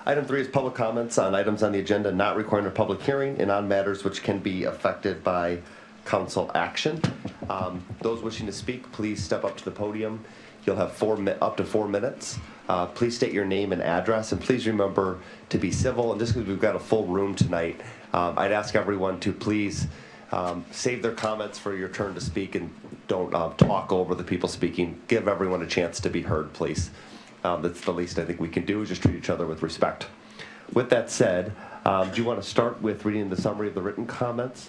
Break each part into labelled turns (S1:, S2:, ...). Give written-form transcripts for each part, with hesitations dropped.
S1: Item 3 is public comments on items on the agenda not requiring a public hearing and on matters which can be affected by council action. Those wishing to speak, please step up to the podium. You'll have up to 4 minutes. Please state your name and address, and please remember to be civil. And just because we've got a full room tonight, I'd ask everyone to please save their comments for your turn to speak and don't talk over the people speaking. Give everyone a chance to be heard, please. That's the least I think we can do, is just treat each other with respect. With that said, do you want to start with reading the summary of the written comments?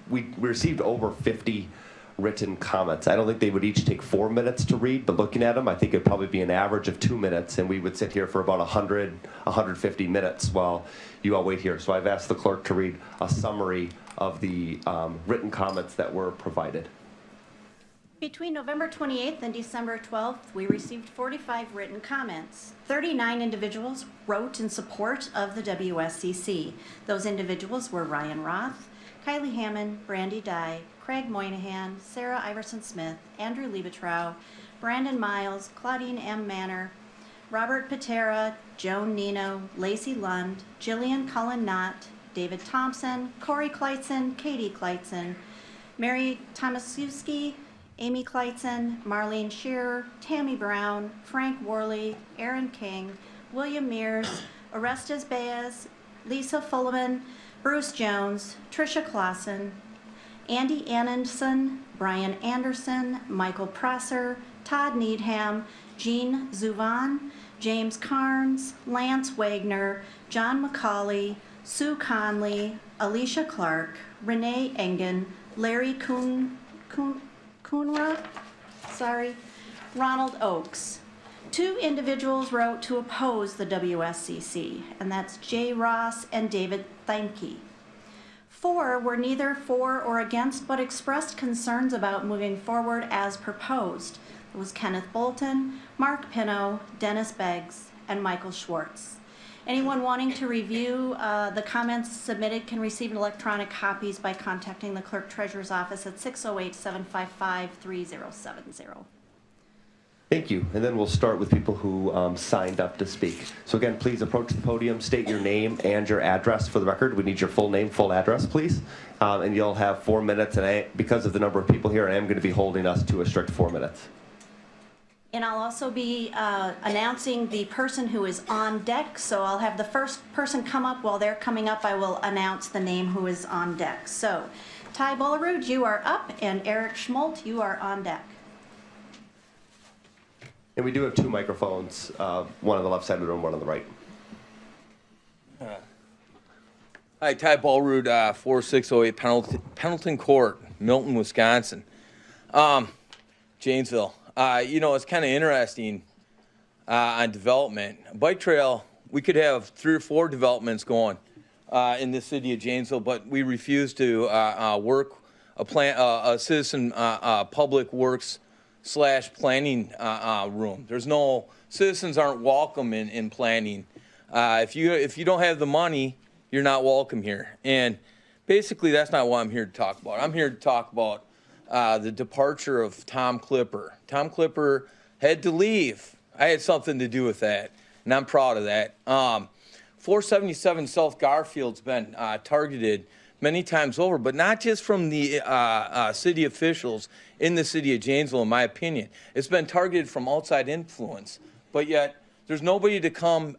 S1: We received over 50 written comments. I don't think they would each take 4 minutes to read, but looking at them, I think it'd probably be an average of 2 minutes, and we would sit here for about 150 minutes while you all wait here. So I've asked the clerk to read a summary of the written comments that were provided.
S2: Between November 28th and December 12th, we received 45 written comments. 39 individuals wrote in support of the WSCC. Those individuals were Ryan Roth, Kylie Hammond, Brandy Dye, Craig Moynihan, Sarah Iverson-Smith, Andrew Liebetrau, Brandon Miles, Claudine M. Manor, Robert Patera, Joan Nino, Lacey Lund, Jillian Cullen Knott, David Thompson, Corey Kleitzen, Katie Kleitzen, Mary Tomaszewski, Amy Kleitzen, Marlene Shearer, Tammy Brown, Frank Worley, Aaron King, William Mears, Orestes Baez, Lisa Fullerman, Bruce Jones, Tricia Clausen, Andy Annenson, Brian Anderson, Michael Prosser, Todd Needham, Jean Zuvan, James Carnes, Lance Wagner, John McCauley, Sue Conley, Alicia Clark, Renee Engen, Larry Kunra, Ronald Oakes. 2 individuals wrote to oppose the WSCC, and that's Jay Ross and David Thaimke. 4 were neither for or against, but expressed concerns about moving forward as proposed. It was Kenneth Bolton, Mark Pino, Dennis Beggs, and Michael Schwartz. Anyone wanting to review the comments submitted can receive electronic copies by contacting the Clerk Treasurer's Office at 608-755-3070.
S1: Thank you. And then we'll start with people who signed up to speak. So again, please approach the podium, state your name and your address for the record. We need your full name, full address, please. And you'll have 4 minutes. And because of the number of people here, I am going to be holding us to a strict 4 minutes.
S2: And I'll also be announcing the person who is on deck. So I'll have the first person come up. While they're coming up, I will announce the name who is on deck. So Ty Bullerud, you are up, and Eric Schmolt, you are on deck.
S1: And we do have 2 microphones, one on the left side of the room, one on the right.
S3: Hi, Ty Bullerud, 4608 Pendleton Court, Milton, Wisconsin. Janesville. It's kind of interesting on development. A bike trail, we could have 3 or 4 developments going in the city of Janesville, but we refuse to work a citizen public works / planning room. There's no, citizens aren't welcome in planning. If you don't have the money, you're not welcome here. And basically that's not what I'm here to talk about. I'm here to talk about the departure of Tom Clipper. Tom Clipper had to leave. I had something to do with that, and I'm proud of that. 477 South Garfield's been targeted many times over, but not just from the city officials in the city of Janesville, in my opinion. It's been targeted from outside influence, but yet there's nobody to come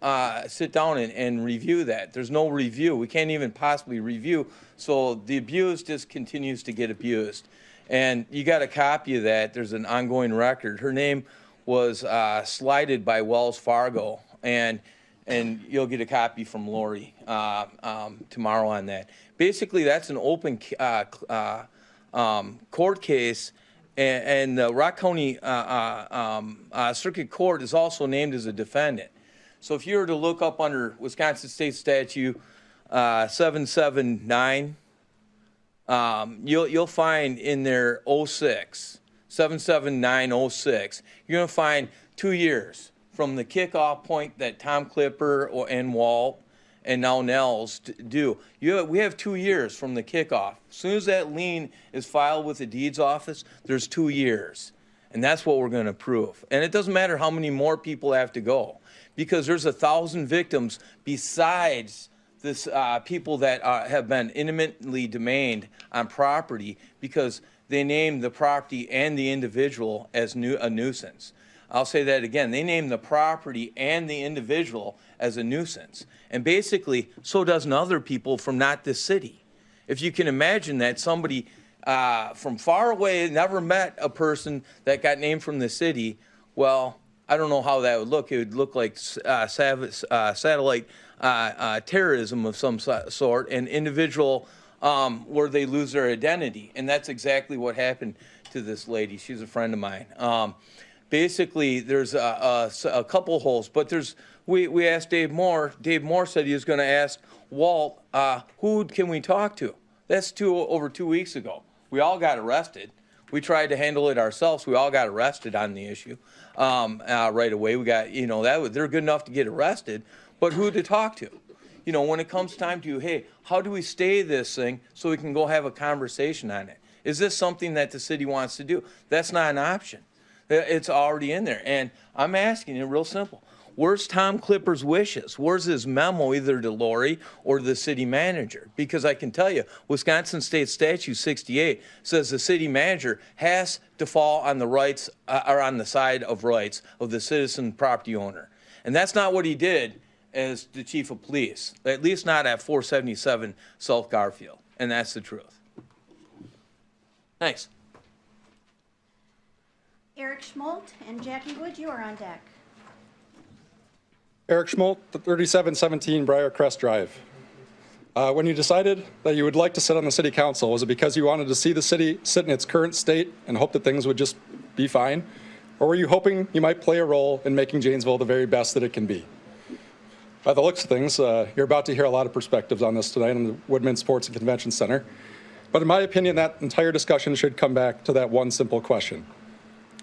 S3: sit down and review that. There's no review. We can't even possibly review, so the abuse just continues to get abused. And you got a copy of that. There's an ongoing record. Her name was slighted by Wells Fargo, and you'll get a copy from Lori tomorrow on that. Basically, that's an open court case, and the Rock County Circuit Court is also named as a defendant. So if you were to look up under Wisconsin State Statute 779, you'll find in there 06, 77906, you're going to find 2 years from the kickoff point that Tom Clipper and Walt and now Nels do. We have 2 years from the kickoff. As soon as that lien is filed with the deeds office, there's 2 years. And that's what we're going to prove. And it doesn't matter how many more people have to go, because there's 1,000 victims besides this people that have been intimately domained on property because they named the property and the individual as a nuisance. I'll say that again. They named the property and the individual as a nuisance. And basically, so does other people from not this city. If you can imagine that somebody from far away never met a person that got named from the city, well, I don't know how that would look. It would look like satellite terrorism of some sort, and individual where they lose their identity. And that's exactly what happened to this lady. She's a friend of mine. Basically, there's a couple holes, but we asked Dave Moore. Dave Moore said he was going to ask Walt, who can we talk to? That's over 2 weeks ago. We all got arrested. We tried to handle it ourselves. We all got arrested on the issue right away. We got, they're good enough to get arrested, but who to talk to? When it comes time to, hey, how do we stay this thing so we can go have a conversation on it? Is this something that the city wants to do? That's not an option. It's already in there. And I'm asking you real simple. Where's Tom Clipper's wishes? Where's his memo either to Lori or the city manager? Because I can tell you, Wisconsin State Statute 68 says the city manager has to fall on the rights or on the side of rights of the citizen property owner. And that's not what he did as the chief of police, at least not at 477 South Garfield. And that's the truth. Thanks.
S2: Eric Schmolt and Jackie Wood, you are on deck.
S4: Eric Schmolt, 3717 Briarcrest Drive. When you decided that you would like to sit on the city council, was it because you wanted to see the city sit in its current state and hope that things would just be fine? Or were you hoping you might play a role in making Janesville the very best that it can be? By the looks of things, you're about to hear a lot of perspectives on this tonight in the Woodman Sports and Convention Center. But in my opinion, that entire discussion should come back to that one simple question.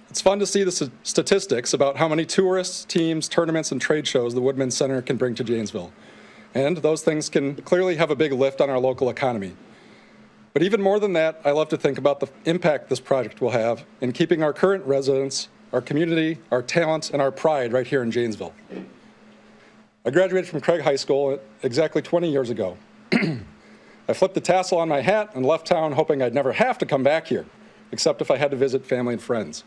S4: It's fun to see the statistics about how many tourists, teams, tournaments, and trade shows the Woodman Center can bring to Janesville. And those things can clearly have a big lift on our local economy. But even more than that, I love to think about the impact this project will have in keeping our current residents, our community, our talent, and our pride right here in Janesville. I graduated from Craig High School exactly 20 years ago. I flipped the tassel on my hat and left town hoping I'd never have to come back here, except if I had to visit family and friends.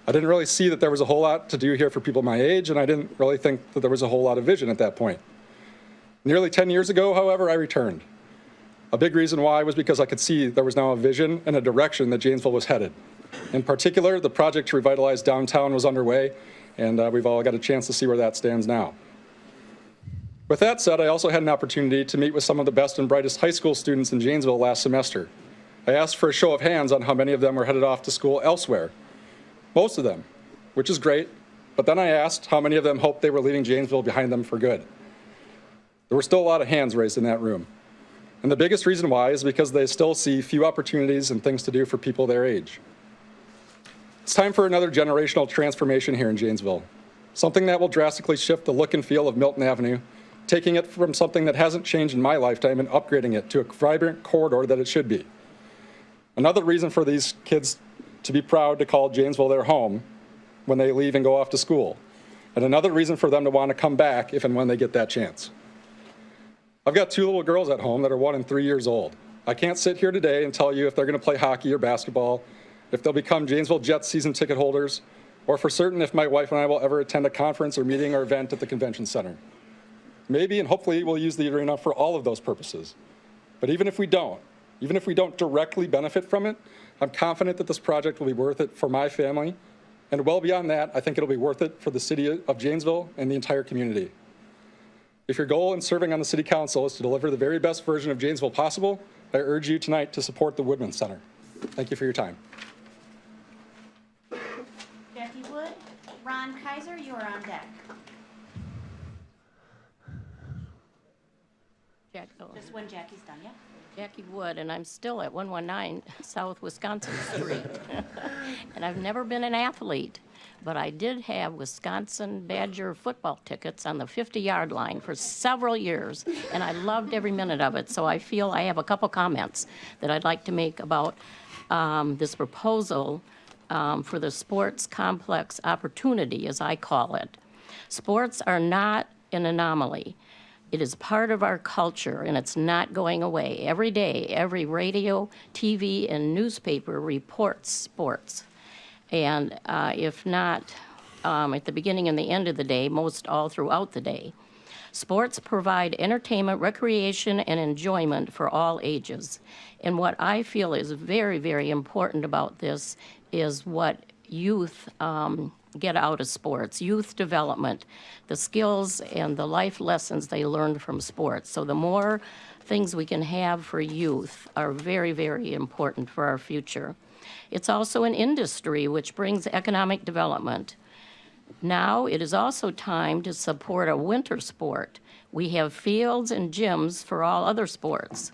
S4: I didn't really see that there was a whole lot to do here for people my age, and I didn't really think that there was a whole lot of vision at that point. Nearly 10 years ago, however, I returned. A big reason why was because I could see there was now a vision and a direction that Janesville was headed. In particular, the project to revitalize downtown was underway, and we've all got a chance to see where that stands now. With that said, I also had an opportunity to meet with some of the best and brightest high school students in Janesville last semester. I asked for a show of hands on how many of them were headed off to school elsewhere. Most of them, which is great, but then I asked how many of them hoped they were leaving Janesville behind them for good. There were still a lot of hands raised in that room. And the biggest reason why is because they still see few opportunities and things to do for people their age. It's time for another generational transformation here in Janesville, something that will drastically shift the look and feel of Milton Avenue, taking it from something that hasn't changed in my lifetime and upgrading it to a vibrant corridor that it should be. Another reason for these kids to be proud to call Janesville their home when they leave and go off to school. And another reason for them to want to come back if and when they get that chance. I've got 2 little girls at home that are 1 and 3 years old. I can't sit here today and tell you if they're going to play hockey or basketball, if they'll become Janesville Jets season ticket holders, or for certain if my wife and I will ever attend a conference or meeting or event at the convention center. Maybe and hopefully we'll use the arena for all of those purposes. But even if we don't directly benefit from it, I'm confident that this project will be worth it for my family, and well beyond that, I think it'll be worth it for the city of Janesville and the entire community. If your goal in serving on the city council is to deliver the very best version of Janesville possible, I urge you tonight to support the Woodman Center. Thank you for your time.
S2: Jackie Wood, Ron Kaiser, you are on deck. Just when Jackie's done, yeah?
S5: Jackie Wood, and I'm still at 119 South Wisconsin Street. And I've never been an athlete, but I did have Wisconsin Badger football tickets on the 50-yard line for several years, and I loved every minute of it. So I feel I have a couple comments that I'd like to make about this proposal for the sports complex opportunity, as I call it. Sports are not an anomaly. It is part of our culture, and it's not going away. Every day, every radio, TV, and newspaper reports sports. And if not at the beginning and the end of the day, most all throughout the day. Sports provide entertainment, recreation, and enjoyment for all ages. And what I feel is very, very important about this is what youth get out of sports, youth development, the skills and the life lessons they learned from sports. So the more things we can have for youth are very, very important for our future. It's also an industry which brings economic development. Now it is also time to support a winter sport. We have fields and gyms for all other sports.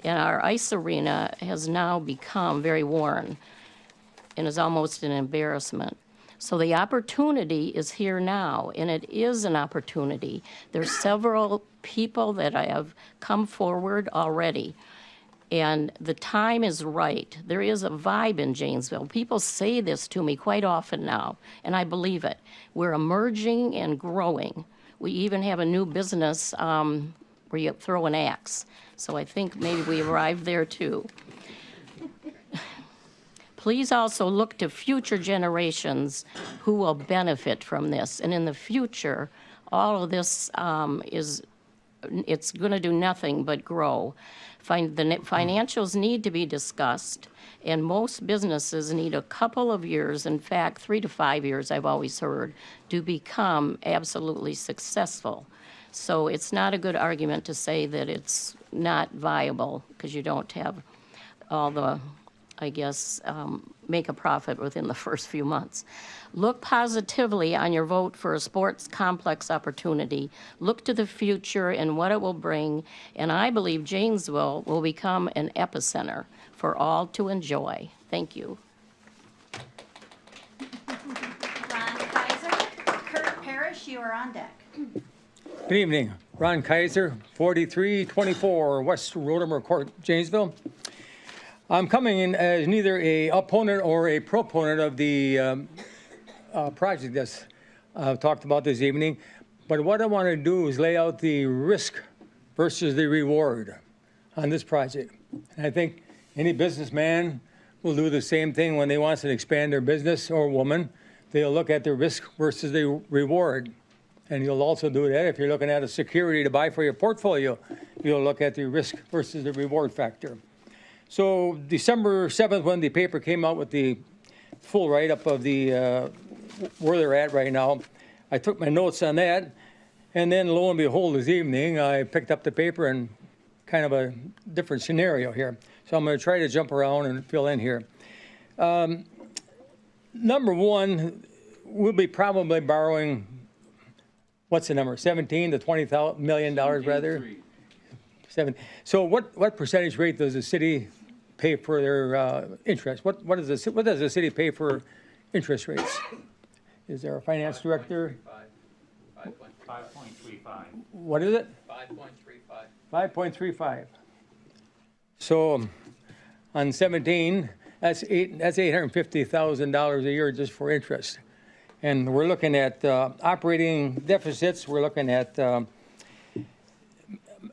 S5: And our ice arena has now become very worn and is almost an embarrassment. So the opportunity is here now, and it is an opportunity. There's several people that have come forward already, and the time is right. There is a vibe in Janesville. People say this to me quite often now, and I believe it. We're emerging and growing. We even have a new business where you throw an axe. So I think maybe we arrived there too. Please also look to future generations who will benefit from this. And in the future, all of this it's going to do nothing but grow. The financials need to be discussed, and most businesses need a couple of years, in fact, 3 to 5 years, I've always heard, to become absolutely successful. So it's not a good argument to say that it's not viable because you don't have all the, I guess, make a profit within the first few months. Look positively on your vote for a sports complex opportunity. Look to the future and what it will bring, and I believe Janesville will become an epicenter for all to enjoy. Thank you.
S2: Ron Kaiser, Kurt Parrish, you are on deck.
S6: Good evening. Ron Kaiser, 4324 West Rodemer Court, Janesville. I'm coming in as neither a opponent or a proponent of the project that's talked about this evening, but what I want to do is lay out the risk versus the reward on this project. And I think any businessman will do the same thing when they want to expand their business, or woman. They'll look at the risk versus the reward. And you'll also do that if you're looking at a security to buy for your portfolio. You'll look at the risk versus the reward factor. So December 7th, when the paper came out with the full write-up of the where they're at right now, I took my notes on that. And then lo and behold, this evening, I picked up the paper and kind of a different scenario here. So I'm going to try to jump around and fill in here. Number one, we'll be probably borrowing, what's the number, 17 to $20 million rather? 7. So what percentage rate does the city pay for their interest? What does the city pay for interest rates? Is there a finance director?
S7: 5.35.
S6: What is it?
S3: 5.35.
S6: 5.35. So on 17, that's $850,000 a year just for interest. And we're looking at operating deficits. We're looking at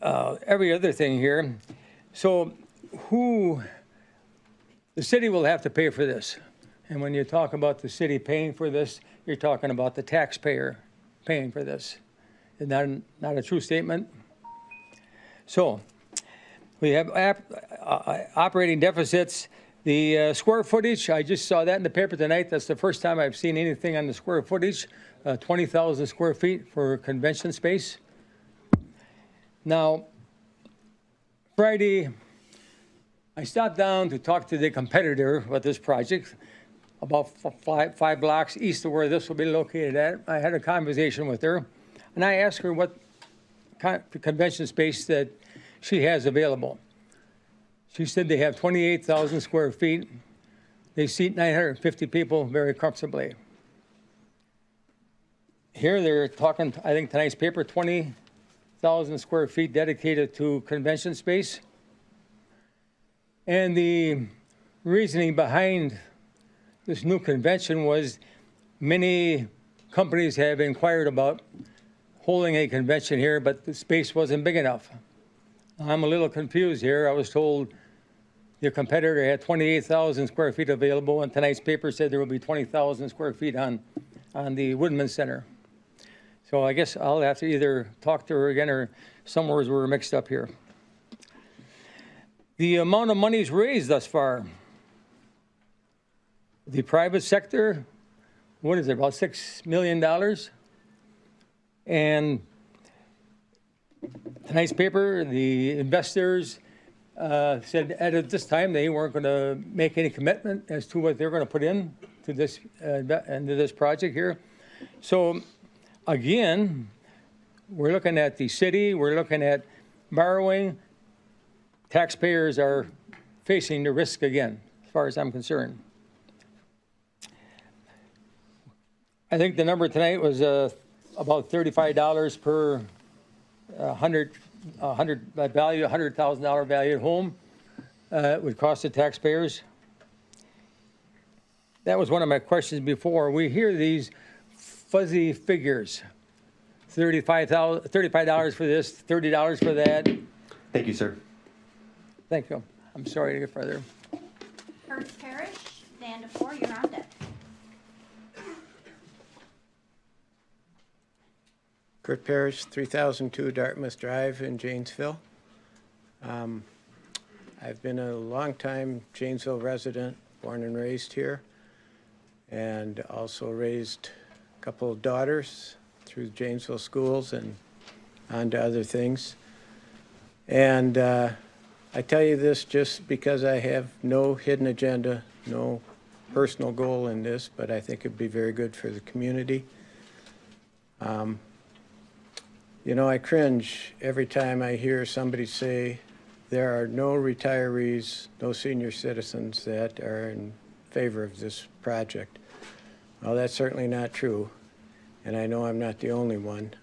S6: every other thing here. So the city will have to pay for this. And when you talk about the city paying for this, you're talking about the taxpayer paying for this. Is that not a true statement? So we have operating deficits. The square footage, I just saw that in the paper tonight. That's the first time I've seen anything on the square footage, 20,000 square feet for convention space. Now, Friday, I stopped down to talk to the competitor with this project, about five blocks east of where this will be located at. I had a conversation with her, and I asked her what convention space that she has available. She said they have 28,000 square feet. They seat 950 people very comfortably. Here they're talking, I think tonight's paper, 20,000 square feet dedicated to convention space. And the reasoning behind this new convention was many companies have inquired about holding a convention here, but the space wasn't big enough. I'm a little confused here. I was told your competitor had 28,000 square feet available, and tonight's paper said there will be 20,000 square feet on the Woodman Center. So I guess I'll have to either talk to her again or some words were mixed up here. The amount of monies raised thus far. The private sector, what is it, about $6 million? And tonight's paper, the investors said at this time they weren't going to make any commitment as to what they're going to put in to this into this project here. So again, we're looking at the city, we're looking at borrowing. Taxpayers are facing the risk again, as far as I'm concerned. I think the number tonight was about $35 per $100,000 valued home would cost the taxpayers. That was one of my questions before. We hear these fuzzy figures, $35 for this, $30 for that.
S1: Thank you, sir.
S6: Thank you. I'm sorry to get further.
S2: First Parish, Dan DeFore, you're on deck.
S7: Kurt Parrish, 3002 Dartmouth Drive in Janesville. I've been a longtime Janesville resident, born and raised here, and also raised a couple of daughters through Janesville schools and on to other things. And I tell you this just because I have no hidden agenda, no personal goal in this, but I think it'd be very good for the community. You know, I cringe every time I hear somebody say there are no retirees, no senior citizens that are in favor of this project. Well, that's certainly not true, and I know I'm not the only one.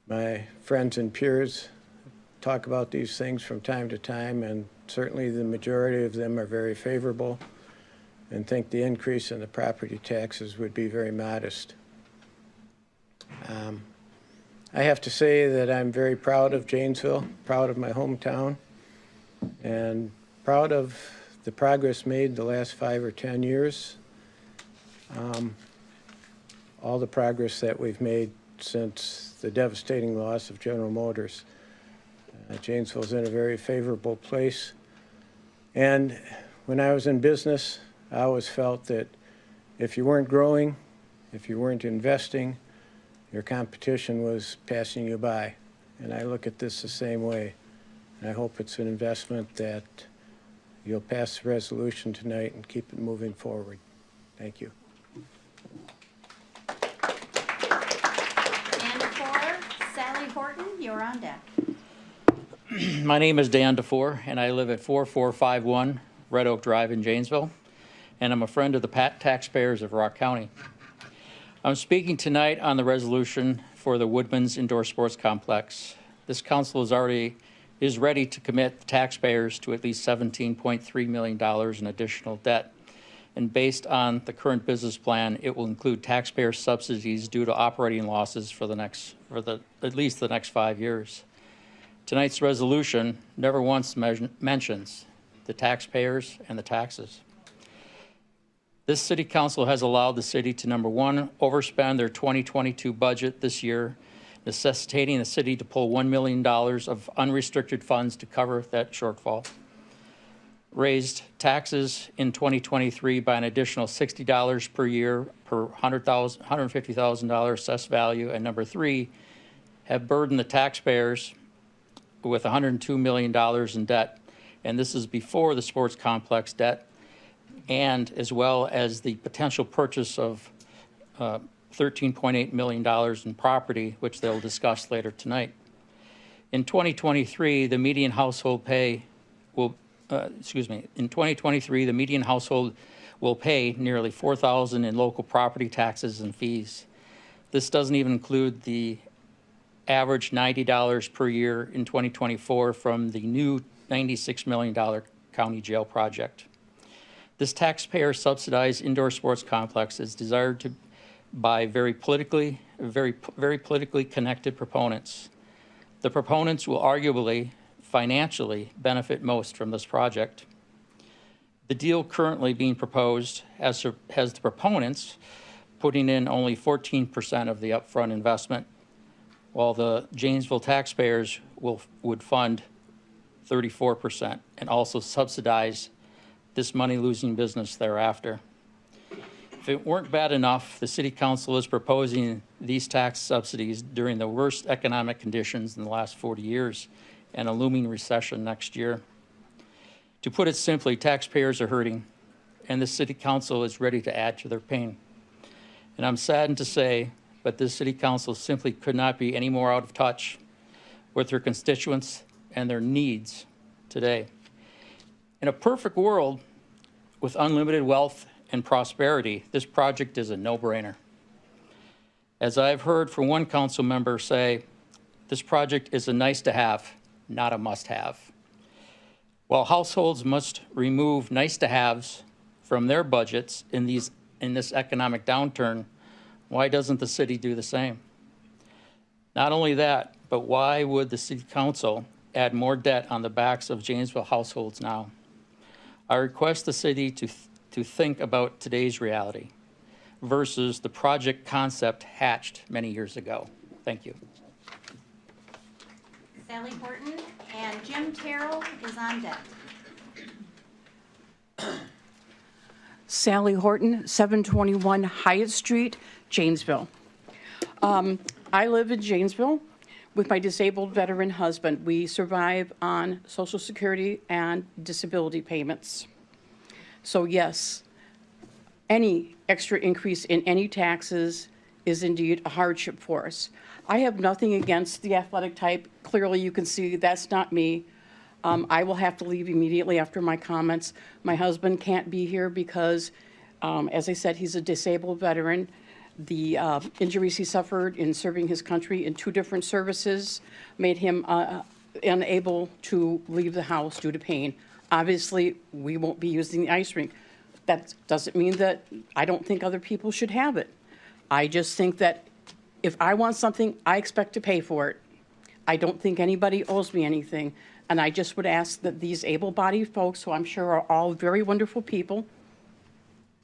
S7: My friends and peers talk about these things from time to time, and certainly the majority of them are very favorable and think the increase in the property taxes would be very modest. I have to say that I'm very proud of Janesville, proud of my hometown, and proud of the progress made the last 5 or 10 years. All the progress that we've made since the devastating loss of General Motors. Janesville's in a very favorable place. And when I was in business, I always felt that if you weren't growing, if you weren't investing, your competition was passing you by. And I look at this the same way. And I hope it's an investment that you'll pass the resolution tonight and keep it moving forward. Thank you.
S2: Dan DeFore, Sally Horton, you're on deck.
S8: My name is Dan DeFore, and I live at 4451 Red Oak Drive in Janesville, and I'm a friend of the taxpayers of Rock County. I'm speaking tonight on the resolution for the Woodman's Indoor Sports Complex. This council is ready to commit taxpayers to at least $17.3 million in additional debt. And based on the current business plan, it will include taxpayer subsidies due to operating losses for at least the next 5 years. Tonight's resolution never once mentions the taxpayers and the taxes. This city council has allowed the city to, number one, overspend their 2022 budget this year, necessitating the city to pull $1 million of unrestricted funds to cover that shortfall. Raised taxes in 2023 by an additional $60 per year per $150,000 assessed value. And number three, have burdened the taxpayers with $102 million in debt. And this is before the sports complex debt, and as well as the potential purchase of $13.8 million in property, which they'll discuss later tonight. In 2023, the median household pay will, in 2023, the median household will pay nearly $4,000 in local property taxes and fees. This doesn't even include the average $90 per year in 2024 from the new $96 million county jail project. This taxpayer-subsidized indoor sports complex is designed by very politically connected proponents. The proponents will arguably financially benefit most from this project. The deal currently being proposed has the proponents putting in only 14% of the upfront investment, while the Janesville taxpayers would fund 34% and also subsidize this money-losing business thereafter. If it weren't bad enough, the City Council is proposing these tax subsidies during the worst economic conditions in the last 40 years and a looming recession next year. To put it simply, taxpayers are hurting, and the City Council is ready to add to their pain. And I'm saddened to say, but this City Council simply could not be any more out of touch with their constituents and their needs today. In a perfect world, with unlimited wealth and prosperity, this project is a no-brainer. As I've heard from one council member say, this project is a nice-to-have, not a must-have. While households must remove nice-to-haves from their budgets in this economic downturn, why doesn't the city do the same? Not only that, but why would the City Council add more debt on the backs of Janesville households now? I request the city to think about today's reality versus the project concept hatched many years ago. Thank you.
S2: Sally Horton and Jim Terrell is on deck.
S9: Sally Horton, 721 Hyatt Street, Janesville. I live in Janesville with my disabled veteran husband. We survive on Social Security and disability payments. So yes, any extra increase in any taxes is indeed a hardship for us. I have nothing against the athletic type. Clearly you can see that's not me. I will have to leave immediately after my comments. My husband can't be here because, as I said, he's a disabled veteran. The injuries he suffered in serving his country in 2 different services made him unable to leave the house due to pain. Obviously, we won't be using the ice rink. That doesn't mean that I don't think other people should have it. I just think that if I want something, I expect to pay for it. I don't think anybody owes me anything. And I just would ask that these able-bodied folks, who I'm sure are all very wonderful people,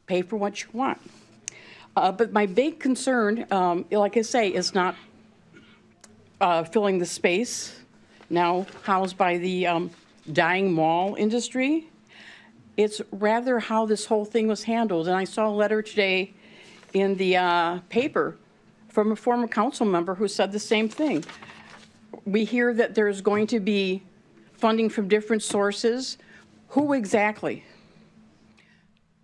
S9: pay for what you want. But my big concern, like I say, is not filling the space now housed by the dying mall industry. It's rather how this whole thing was handled. And I saw a letter today in the paper from a former council member who said the same thing. We hear that there's going to be funding from different sources. Who exactly?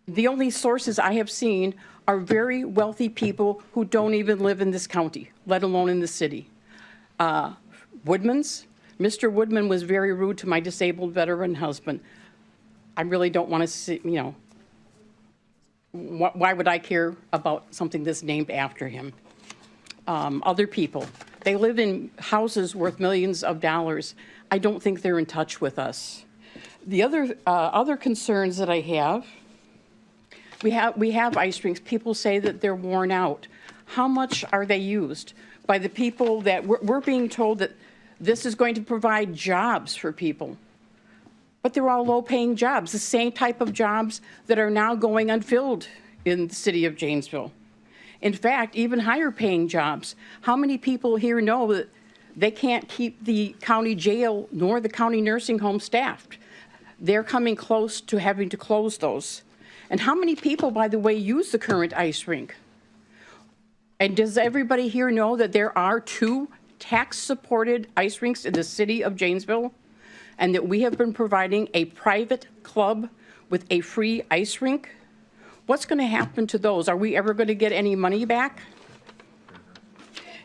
S9: The only sources I have seen are very wealthy people who don't even live in this county, let alone in the city. Woodman's. Mr. Woodman was very rude to my disabled veteran husband. I really don't want to see, you know, why would I care about something that's named after him? Other people, they live in houses worth millions of dollars. I don't think they're in touch with us. The other concerns that I have, we have ice rinks. People say that they're worn out. How much are they used? By the people that we're being told that this is going to provide jobs for people. But they're all low-paying jobs, the same type of jobs that are now going unfilled in the city of Janesville. In fact, even higher-paying jobs. How many people here know that they can't keep the county jail nor the county nursing home staffed? They're coming close to having to close those. And how many people, by the way, use the current ice rink? And does everybody here know that there are 2 tax-supported ice rinks in the city of Janesville? And that we have been providing a private club with a free ice rink? What's going to happen to those? Are we ever going to get any money back?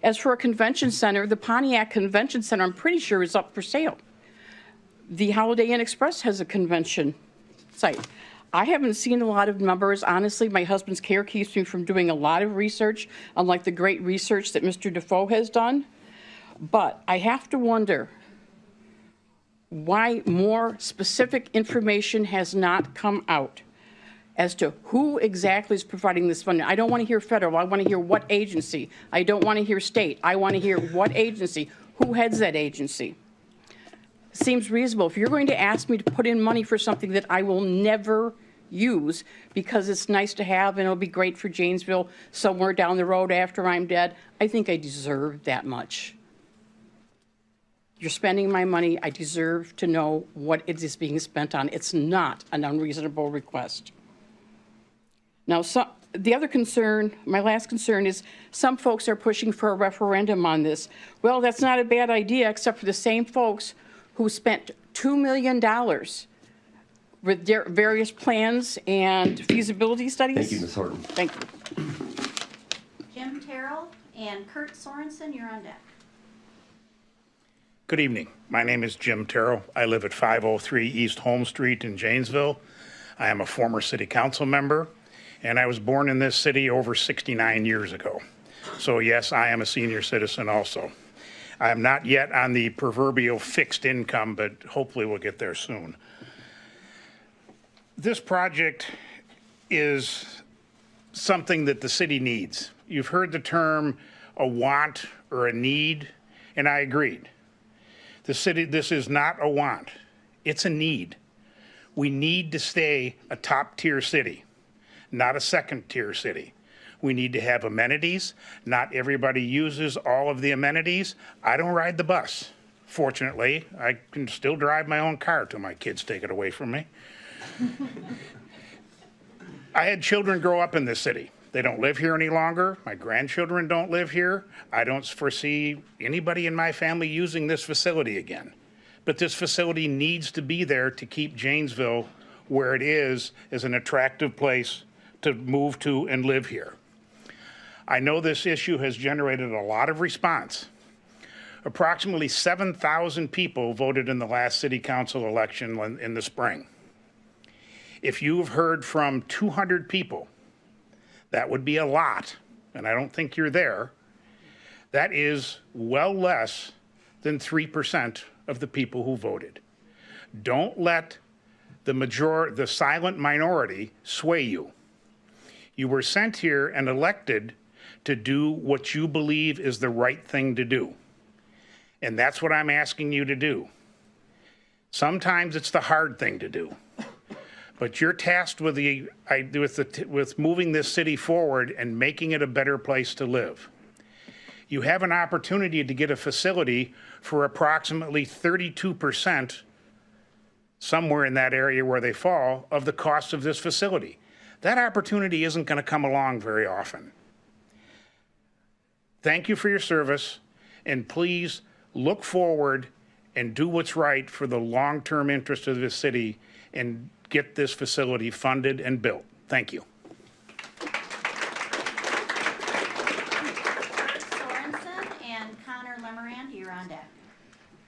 S9: As for a convention center, the Pontiac Convention Center, I'm pretty sure is up for sale. The Holiday Inn Express has a convention site. I haven't seen a lot of numbers. Honestly, my husband's care keeps me from doing a lot of research, unlike the great research that Mr. Defoe has done. But I have to wonder why more specific information has not come out. as to who exactly is providing this funding. I don't want to hear federal. I want to hear what agency. I don't want to hear state. I want to hear what agency. Who heads that agency? Seems reasonable. If you're going to ask me to put in money for something that I will never use because it's nice to have and it'll be great for Janesville somewhere down the road after I'm dead, I think I deserve that much. You're spending my money. I deserve to know what it is being spent on. It's not an unreasonable request. Now, the other concern, my last concern, is some folks are pushing for a referendum on this. Well, that's not a bad idea, except for the same folks who spent $2 million with their various plans and feasibility studies.
S1: Thank you, Ms. Horton.
S9: Thank you.
S2: Jim Terrell and Kurt Sorensen, you're on deck.
S10: Good evening. My name is Jim Terrell. I live at 503 East Home Street in Janesville. I am a former city council member, and I was born in this city over 69 years ago. So yes, I am a senior citizen also. I am not yet on the proverbial fixed income, but hopefully we'll get there soon. This project is something that the city needs. You've heard the term a want or a need, and I agreed. This is not a want, it's a need. We need to stay a top-tier city, not a second-tier city. We need to have amenities. Not everybody uses all of the amenities. I don't ride the bus. Fortunately, I can still drive my own car till my kids take it away from me. I had children grow up in this city. They don't live here any longer. My grandchildren don't live here. I don't foresee anybody in my family using this facility again. But this facility needs to be there to keep Janesville where it is as an attractive place to move to and live here. I know this issue has generated a lot of response. Approximately 7,000 people voted in the last city council election in the spring. If you've heard from 200 people, that would be a lot, and I don't think you're there. That is well less than 3% of the people who voted. Don't let the silent minority sway you. You were sent here and elected to do what you believe is the right thing to do. And that's what I'm asking you to do. Sometimes it's the hard thing to do. But you're tasked with moving this city forward and making it a better place to live. You have an opportunity to get a facility for approximately 32%, somewhere in that area where they fall, of the cost of this facility. That opportunity isn't going to come along very often. Thank you for your service, and please look forward and do what's right for the long-term interest of this city and get this facility funded and built. Thank you.
S2: Kurt Sorensen and Connor Lemerand, you're on deck.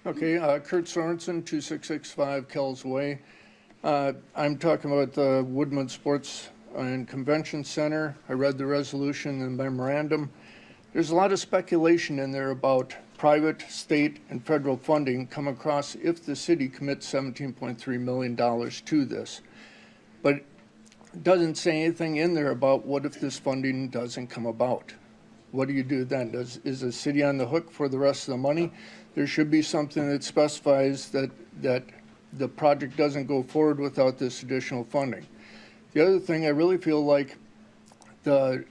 S11: Okay, Kurt Sorensen, 2665 Kells Way. I'm talking about the Woodman Sports and Convention Center. I read the resolution and memorandum. There's a lot of speculation in there about private, state, and federal funding come across if the city commits $17.3 million to this. But it doesn't say anything in there about what if this funding doesn't come about. What do you do then? Is the city on the hook for the rest of the money? There should be something that specifies that the project doesn't go forward without this additional funding. The other thing, I really feel like the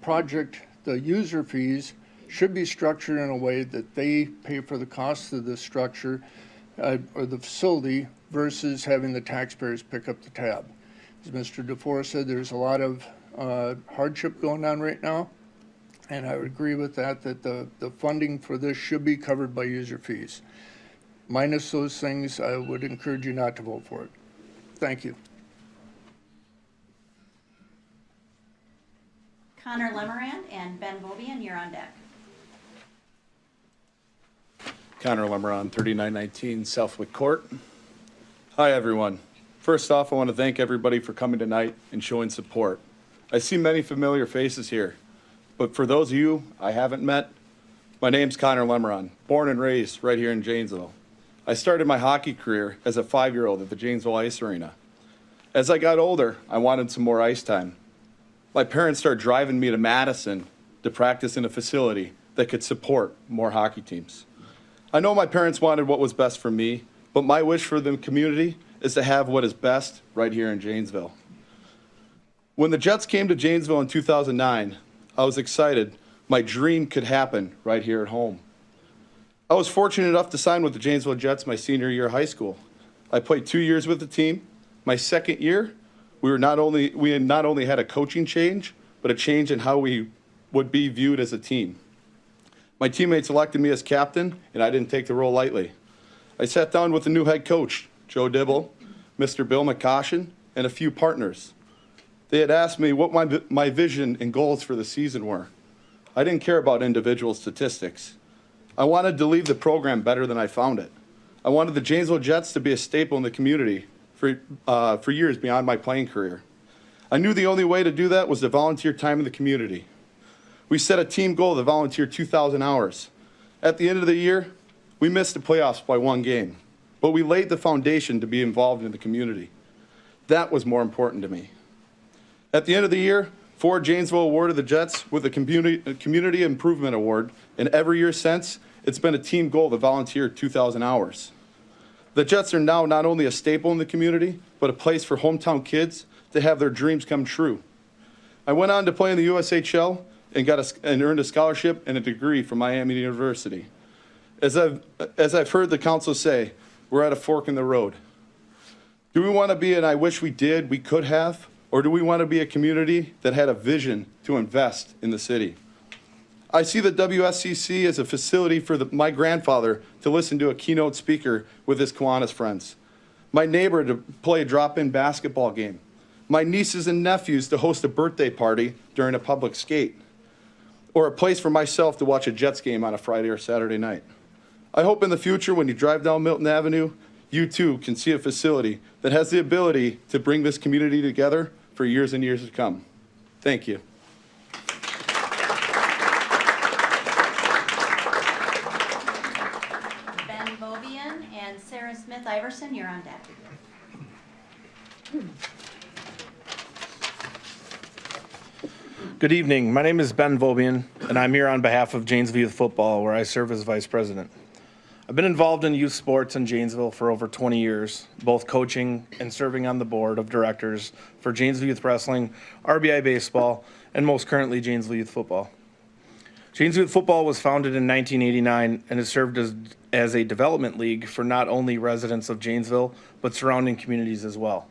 S11: project, the user fees should be structured in a way that they pay for the cost of the structure or the facility versus having the taxpayers pick up the tab. As Mr. DeFore said, there's a lot of hardship going on right now, and I would agree with that the funding for this should be covered by user fees. Minus those things, I would encourage you not to vote for it. Thank you.
S2: Connor Lemerand and Ben Bobian, you're on deck.
S12: Connor Lemerand, 3919 Southwick Court. Hi, everyone. First off, I want to thank everybody for coming tonight and showing support. I see many familiar faces here, but for those of you I haven't met, my name's Connor Lemerand, born and raised right here in Janesville. I started my hockey career as a 5-year-old at the Janesville Ice Arena. As I got older, I wanted some more ice time. My parents started driving me to Madison to practice in a facility that could support more hockey teams. I know my parents wanted what was best for me, but my wish for the community is to have what is best right here in Janesville. When the Jets came to Janesville in 2009, I was excited my dream could happen right here at home. I was fortunate enough to sign with the Janesville Jets my senior year of high school. I played 2 years with the team. My second year, we had not only had a coaching change, but a change in how we would be viewed as a team. My teammates elected me as captain, and I didn't take the role lightly. I sat down with the new head coach, Joe Dibble, Mr. Bill McCoshen, and a few partners. They had asked me what my vision and goals for the season were. I didn't care about individual statistics. I wanted to leave the program better than I found it. I wanted the Janesville Jets to be a staple in the community for years beyond my playing career. I knew the only way to do that was to volunteer time in the community. We set a team goal to volunteer 2,000 hours. At the end of the year, we missed the playoffs by 1 game, but we laid the foundation to be involved in the community. That was more important to me. At the end of the year, Ford Janesville awarded the Jets with a Community Improvement Award, and every year since, it's been a team goal to volunteer 2,000 hours. The Jets are now not only a staple in the community, but a place for hometown kids to have their dreams come true. I went on to play in the USHL and earned a scholarship and a degree from Miami University. As I've heard the council say, we're at a fork in the road. Do we want to be, and I wish we did, we could have, or do we want to be a community that had a vision to invest in the city? I see the WSCC as a facility for my grandfather to listen to a keynote speaker with his Kiwanis friends, my neighbor to play a drop-in basketball game, my nieces and nephews to host a birthday party during a public skate, or a place for myself to watch a Jets game on a Friday or Saturday night. I hope in the future when you drive down Milton Avenue, you too can see a facility that has the ability to bring this community together for years and years to come. Thank you.
S2: Ben Bobian and Sarah Smith Iverson, you're on deck.
S13: Good evening. My name is Ben Vobian, and I'm here on behalf of Janesville Youth Football, where I serve as vice president. I've been involved in youth sports in Janesville for over 20 years, both coaching and serving on the board of directors for Janesville Youth Wrestling, RBI Baseball, and most currently Janesville Youth Football. Janesville Youth Football was founded in 1989 and has served as a development league for not only residents of Janesville, but surrounding communities as well.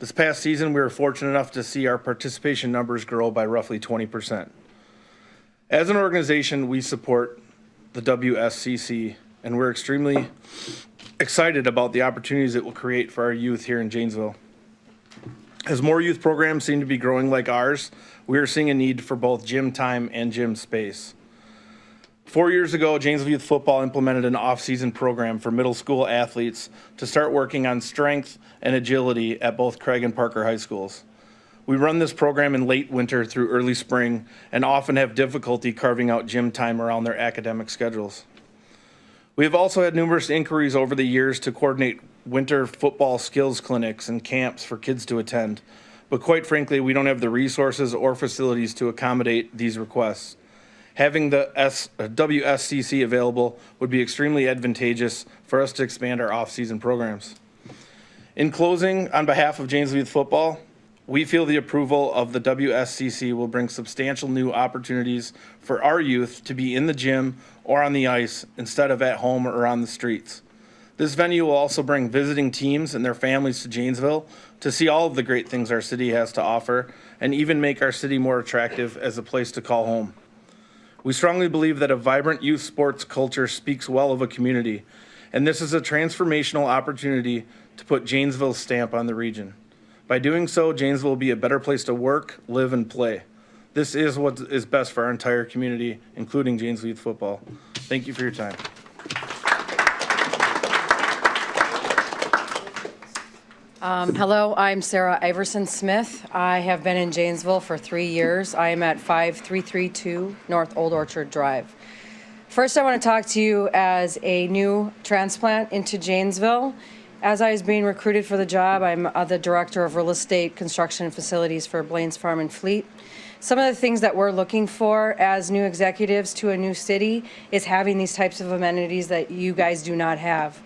S13: This past season, we were fortunate enough to see our participation numbers grow by roughly 20%. As an organization, we support the WSCC, and we're extremely excited about the opportunities it will create for our youth here in Janesville. As more youth programs seem to be growing like ours, we are seeing a need for both gym time and gym space. 4 years ago, Janesville Youth Football implemented an off-season program for middle school athletes to start working on strength and agility at both Craig and Parker high schools. We run this program in late winter through early spring and often have difficulty carving out gym time around their academic schedules. We have also had numerous inquiries over the years to coordinate winter football skills clinics and camps for kids to attend, but quite frankly, we don't have the resources or facilities to accommodate these requests. Having the WSCC available would be extremely advantageous for us to expand our off-season programs. In closing, on behalf of Janesville Youth Football, we feel the approval of the WSCC will bring substantial new opportunities for our youth to be in the gym or on the ice instead of at home or on the streets. This venue will also bring visiting teams and their families to Janesville to see all of the great things our city has to offer and even make our city more attractive as a place to call home. We strongly believe that a vibrant youth sports culture speaks well of a community, and this is a transformational opportunity to put Janesville's stamp on the region. By doing so, Janesville will be a better place to work, live, and play. This is what is best for our entire community, including Janesville Youth Football. Thank you for your time.
S14: Hello, I'm Sarah Iverson Smith. I have been in Janesville for 3 years. I am at 5332 North Old Orchard Drive. First, I want to talk to you as a new transplant into Janesville. As I was being recruited for the job, I'm the Director of Real Estate, Construction, and Facilities for Blaine's Farm and Fleet. Some of the things that we're looking for as new executives to a new city is having these types of amenities that you guys do not have.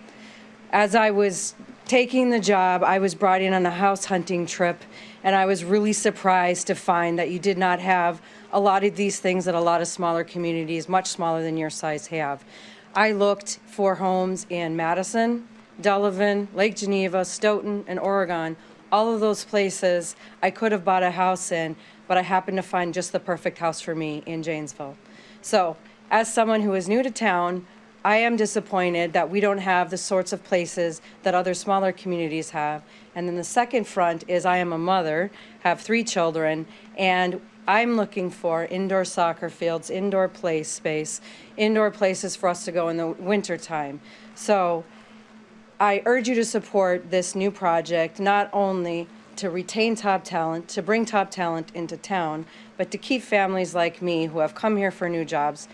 S14: As I was taking the job, I was brought in on a house hunting trip, and I was really surprised to find that you did not have a lot of these things that a lot of smaller communities, much smaller than your size, have. I looked for homes in Madison, Delavan, Lake Geneva, Stoughton, and Oregon. All of those places I could have bought a house in, but I happened to find just the perfect house for me in Janesville. So, as someone who is new to town, I am disappointed that we don't have the sorts of places that other smaller communities have. And then the second front is I am a mother, have 3 children, and I'm looking for indoor soccer fields, indoor play space, indoor places for us to go in the wintertime. So I urge you to support this new project, not only to retain top talent, to bring top talent into town, but to keep families like me who have come here for new jobs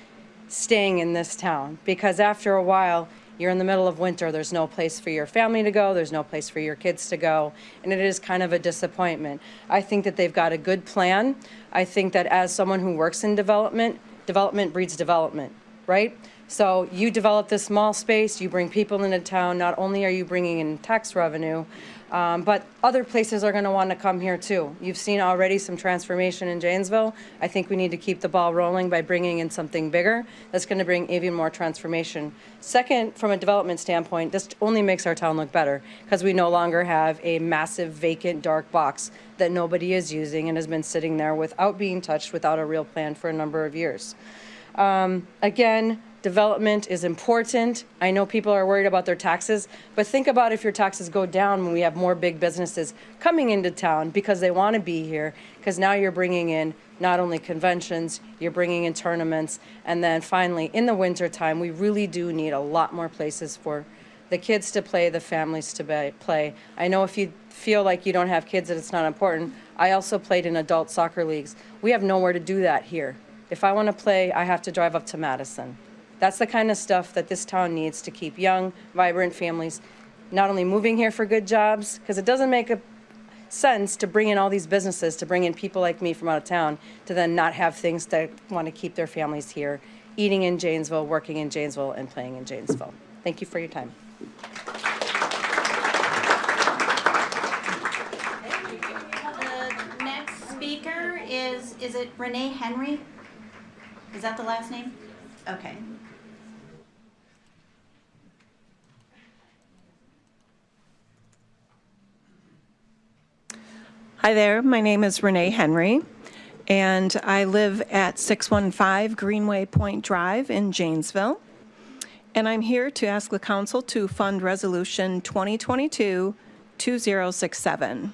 S14: staying in this town. Because after a while, you're in the middle of winter, there's no place for your family to go, there's no place for your kids to go, and it is kind of a disappointment. I think that they've got a good plan. I think that as someone who works in development, development breeds development, right? So you develop this small space, you bring people into town, not only are you bringing in tax revenue, but other places are going to want to come here too. You've seen already some transformation in Janesville. I think we need to keep the ball rolling by bringing in something bigger that's going to bring even more transformation. Second, from a development standpoint, this only makes our town look better because we no longer have a massive vacant dark box that nobody is using and has been sitting there without being touched, without a real plan for a number of years. Again, development is important. I know people are worried about their taxes, but think about if your taxes go down when we have more big businesses coming into town because they want to be here, because now you're bringing in not only conventions, you're bringing in tournaments, and then finally, in the wintertime, we really do need a lot more places for the kids to play, the families to play. I know if you feel like you don't have kids that it's not important, I also played in adult soccer leagues. We have nowhere to do that here. If I want to play, I have to drive up to Madison. That's the kind of stuff that this town needs to keep young, vibrant families not only moving here for good jobs, because it doesn't make sense to bring in all these businesses, to bring in people like me from out of town, to then not have things that want to keep their families here, eating in Janesville, working in Janesville, and playing in Janesville. Thank you for your time.
S2: The next speaker is it Renee Henry? Is that the last name? Okay.
S15: Hi there, my name is Renee Henry, and I live at 615 Greenway Point Drive in Janesville. And I'm here to ask the council to fund Resolution 2022-2067.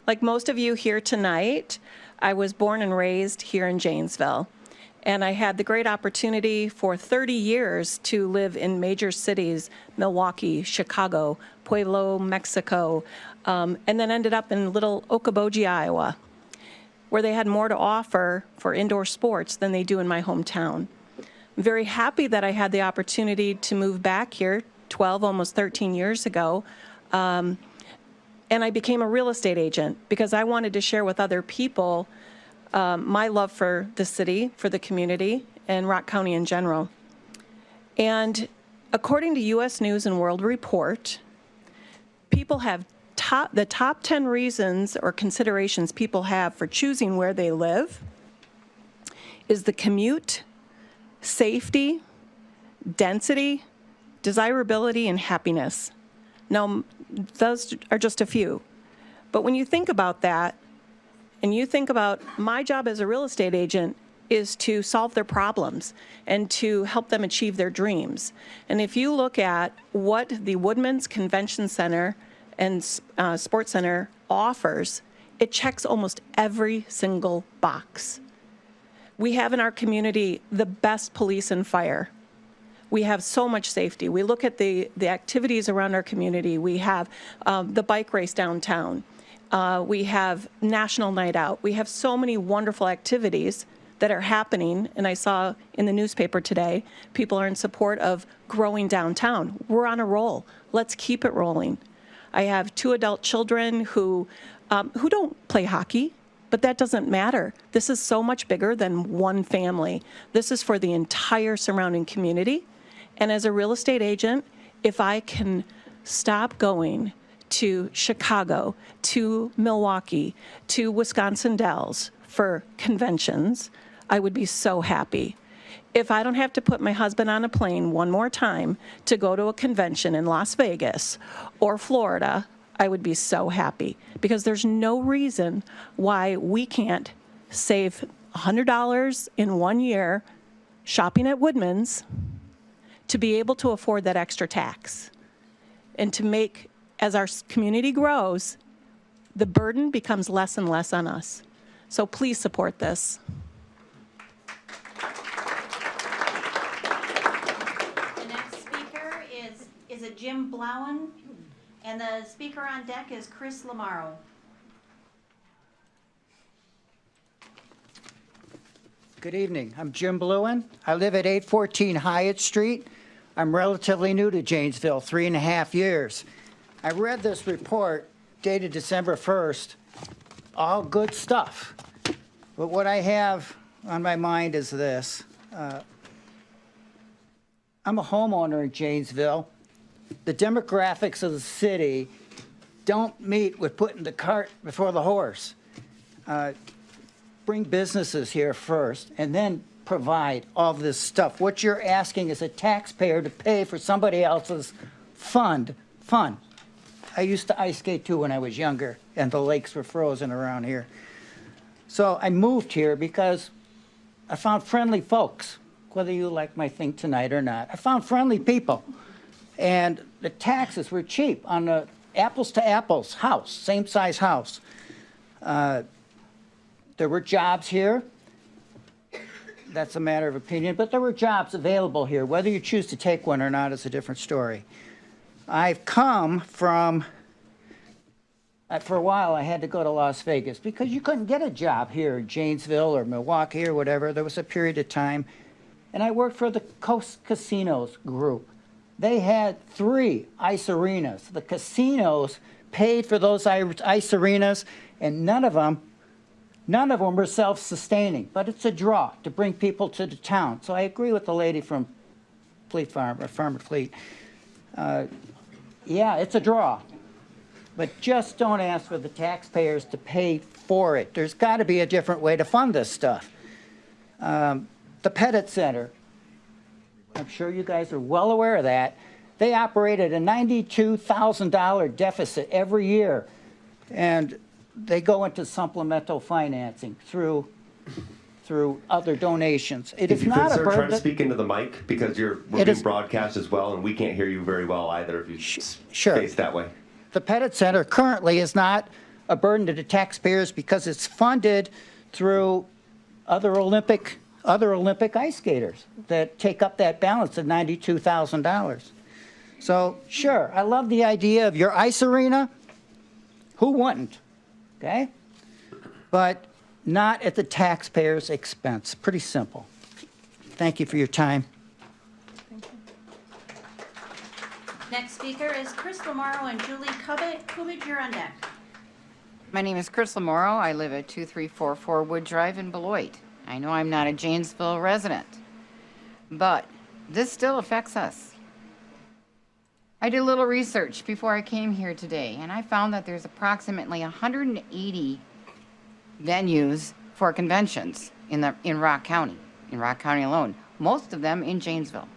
S15: Like most of you here tonight, I was born and raised here in Janesville. And I had the great opportunity for 30 years to live in major cities, Milwaukee, Chicago, Pueblo, Mexico, and then ended up in little Okoboji, Iowa, where they had more to offer for indoor sports than they do in my hometown. I'm very happy that I had the opportunity to move back here 12, almost 13 years ago, and I became a real estate agent because I wanted to share with other people my love for the city, for the community, and Rock County in general. And according to U.S. News and World Report, people have the top 10 reasons or considerations people have for choosing where they live is the commute, safety, density, desirability, and happiness. Now, those are just a few. But when you think about that, and you think about my job as a real estate agent is to solve their problems and to help them achieve their dreams. And if you look at what the Woodman's Convention Center and Sports Center offers, it checks almost every single box. We have in our community the best police and fire. We have so much safety. We look at the activities around our community. We have the bike race downtown. We have National Night Out. We have so many wonderful activities that are happening, and I saw in the newspaper today, people are in support of growing downtown. We're on a roll. Let's keep it rolling. I have 2 adult children who don't play hockey, but that doesn't matter. This is so much bigger than one family. This is for the entire surrounding community. And as a real estate agent, if I can stop going to Chicago, to Milwaukee, to Wisconsin Dells for conventions, I would be so happy. If I don't have to put my husband on a plane one more time to go to a convention in Las Vegas or Florida, I would be so happy, because there's no reason why we can't save $100 in 1 year shopping at Woodman's to be able to afford that extra tax, and to make, as our community grows, the burden becomes less and less on us. So please support this.
S2: The next speaker is it Jim Blauen? And the speaker on deck is Chris Lamaro.
S16: Good evening. I'm Jim Blauen. I live at 814 Hyatt Street. I'm relatively new to Janesville, 3.5 years. I read this report dated December 1st. All good stuff. But what I have on my mind is this. I'm a homeowner in Janesville. The demographics of the city don't meet with putting the cart before the horse. Bring businesses here first and then provide all this stuff. What you're asking is a taxpayer to pay for somebody else's fun. I used to ice skate too when I was younger, and the lakes were frozen around here. So I moved here because I found friendly folks, whether you like my thing tonight or not. I found friendly people. And the taxes were cheap on the apples to apples house, same size house. There were jobs here. That's a matter of opinion, but there were jobs available here. Whether you choose to take one or not is a different story. I've come from, for a while I had to go to Las Vegas because you couldn't get a job here in Janesville or Milwaukee or whatever. There was a period of time. And I worked for the Coast Casinos group. They had 3 ice arenas. The casinos paid for those ice arenas, and none of them were self-sustaining. But it's a draw to bring people to the town. So I agree with the lady from Fleet Farm, or Farm at Fleet. Yeah, it's a draw. But just don't ask for the taxpayers to pay for it. There's got to be a different way to fund this stuff. The Pettit Center, I'm sure you guys are well aware of that. They operated a $92,000 deficit every year, and they go into supplemental financing through other donations. It is not a burden.
S1: Try to speak into the mic, because we're being broadcast as well, and we can't hear you very well either if you face that way.
S16: The Pettit Center currently is not a burden to the taxpayers because it's funded through other Olympic ice skaters that take up that balance of $92,000. So, sure, I love the idea of your ice arena. Who wouldn't? Okay? But not at the taxpayer's expense. Pretty simple. Thank you for your time.
S2: Thank you. Next speaker is Chris Lamaro and Julie Kubich, you're on deck.
S17: My name is Chris Lamaro. I live at 2344 Wood Drive in Beloit. I know I'm not a Janesville resident, but this still affects us. I did a little research before I came here today, and I found that there's approximately 180 venues for conventions in Rock County alone, most of them in Janesville.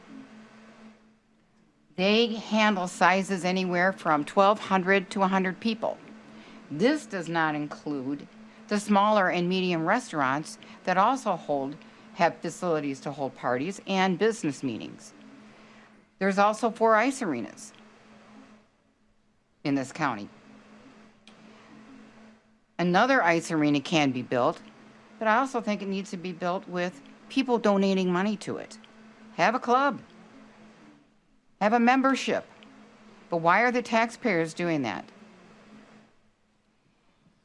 S17: They handle sizes anywhere from 1,200 to 100 people. This does not include the smaller and medium restaurants that also have facilities to hold parties and business meetings. There's also 4 ice arenas in this county. Another ice arena can be built, but I also think it needs to be built with people donating money to it. Have a club. Have a membership. But why are the taxpayers doing that?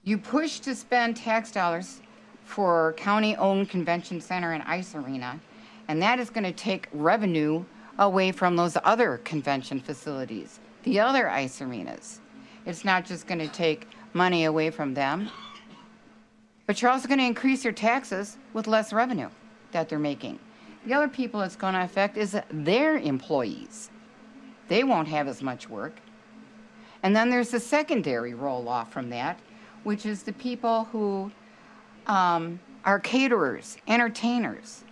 S17: You push to spend tax dollars for county-owned convention center and ice arena, and that is going to take revenue away from those other convention facilities, the other ice arenas. It's not just going to take money away from them, but you're also going to increase your taxes with less revenue that they're making. The other people it's going to affect is their employees. They won't have as much work. And then there's the secondary roll-off from that, which is the people who are caterers, entertainers.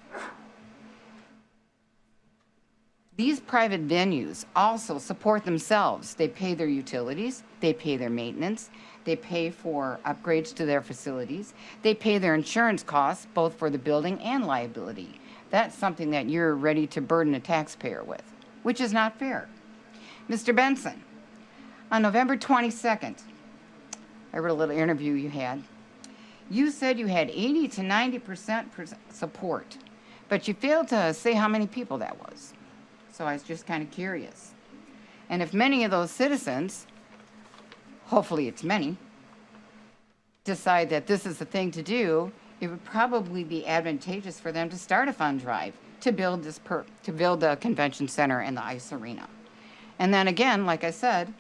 S17: These private venues also support themselves. They pay their utilities, they pay their maintenance, they pay for upgrades to their facilities, they pay their insurance costs, both for the building and liability. That's something that you're ready to burden a taxpayer with, which is not fair. Mr. Benson, on November 22nd, I read a little interview you had. You said you had 80 to 90% support, but you failed to say how many people that was. So I was just kind of curious. And if many of those citizens, hopefully it's many, decide that this is the thing to do, it would probably be advantageous for them to start a fund drive to build the convention center and the ice arena. And then again, like I said,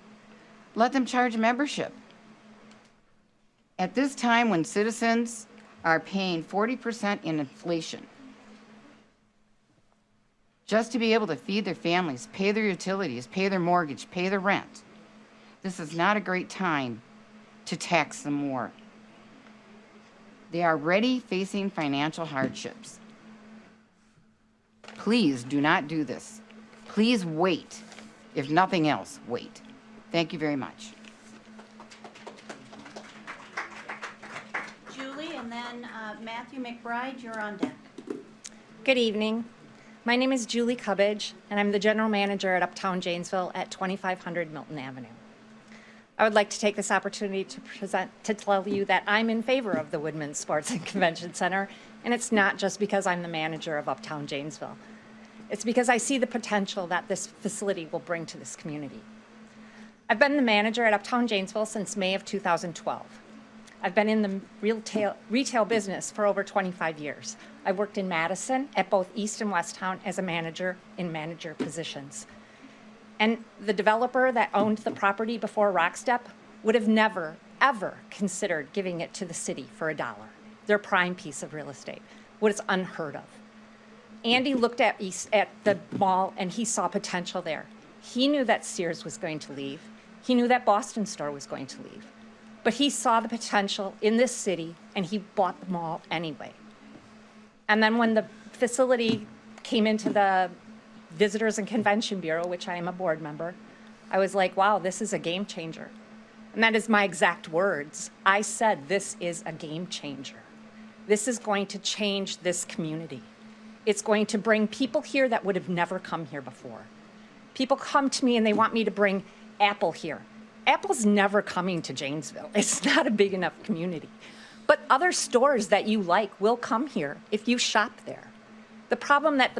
S17: let them charge membership. At this time when citizens are paying 40% in inflation, just to be able to feed their families, pay their utilities, pay their mortgage, pay their rent, this is not a great time to tax them more. They are already facing financial hardships. Please do not do this. Please wait. If nothing else, wait. Thank you very much.
S2: Julie, and then Matthew McBride, you're on deck.
S18: Good evening. My name is Julie Cubbage, and I'm the general manager at Uptown Janesville at 2500 Milton Avenue. I would like to take this opportunity to tell you that I'm in favor of the Woodman Sports and Convention Center, and it's not just because I'm the manager of Uptown Janesville. It's because I see the potential that this facility will bring to this community. I've been the manager at Uptown Janesville since May of 2012. I've been in the retail business for over 25 years. I worked in Madison at both East and West Town as a manager in manager positions. And the developer that owned the property before Rockstep would have never, ever considered giving it to the city for $1, their prime piece of real estate. What is unheard of. Andy looked at the mall and he saw potential there. He knew that Sears was going to leave. He knew that Boston store was going to leave. But he saw the potential in this city and he bought the mall anyway. And then when the facility came into the Visitors and Convention Bureau, which I am a board member, I was like, wow, this is a game changer. And that is my exact words. I said, this is a game changer. This is going to change this community. It's going to bring people here that would have never come here before. People come to me and they want me to bring Apple here. Apple's never coming to Janesville. It's not a big enough community. But other stores that you like will come here if you shop there. The problem that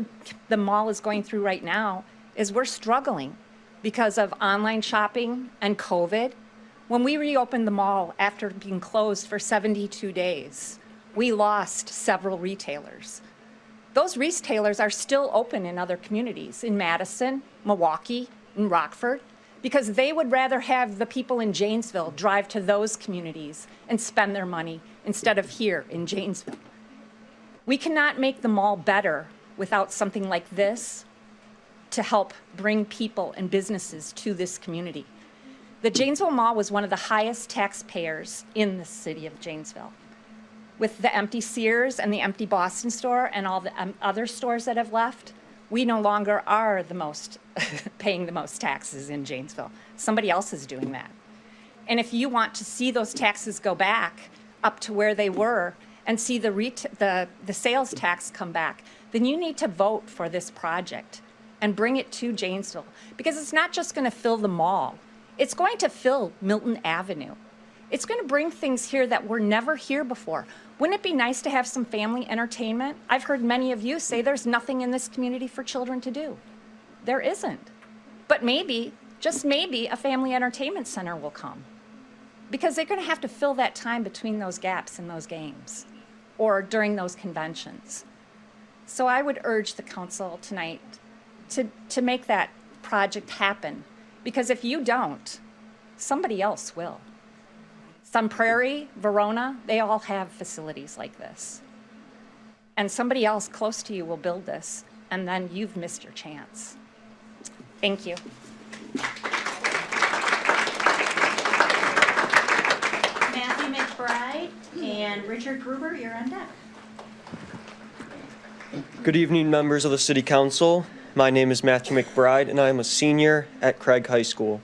S18: the mall is going through right now is we're struggling because of online shopping and COVID. When we reopened the mall after being closed for 72 days, we lost several retailers. Those retailers are still open in other communities, in Madison, Milwaukee, and Rockford, because they would rather have the people in Janesville drive to those communities and spend their money instead of here in Janesville. We cannot make the mall better without something like this to help bring people and businesses to this community. The Janesville Mall was one of the highest taxpayers in the city of Janesville. With the empty Sears and the empty Boston store and all the other stores that have left, we no longer are the most paying the most taxes in Janesville. Somebody else is doing that. And if you want to see those taxes go back up to where they were and see the sales tax come back, then you need to vote for this project and bring it to Janesville. Because it's not just going to fill the mall. It's going to fill Milton Avenue. It's going to bring things here that were never here before. Wouldn't it be nice to have some family entertainment? I've heard many of you say there's nothing in this community for children to do. There isn't. But maybe, just maybe, a family entertainment center will come. Because they're going to have to fill that time between those gaps in those games. or during those conventions. So I would urge the council tonight to make that project happen, because if you don't, somebody else will. Sun Prairie, Verona, they all have facilities like this. And somebody else close to you will build this, and then you've missed your chance. Thank you.
S2: Matthew McBride and Richard Gruber, you're on deck.
S19: Good evening, members of the City Council. My name is Matthew McBride, and I am a senior at Craig High School.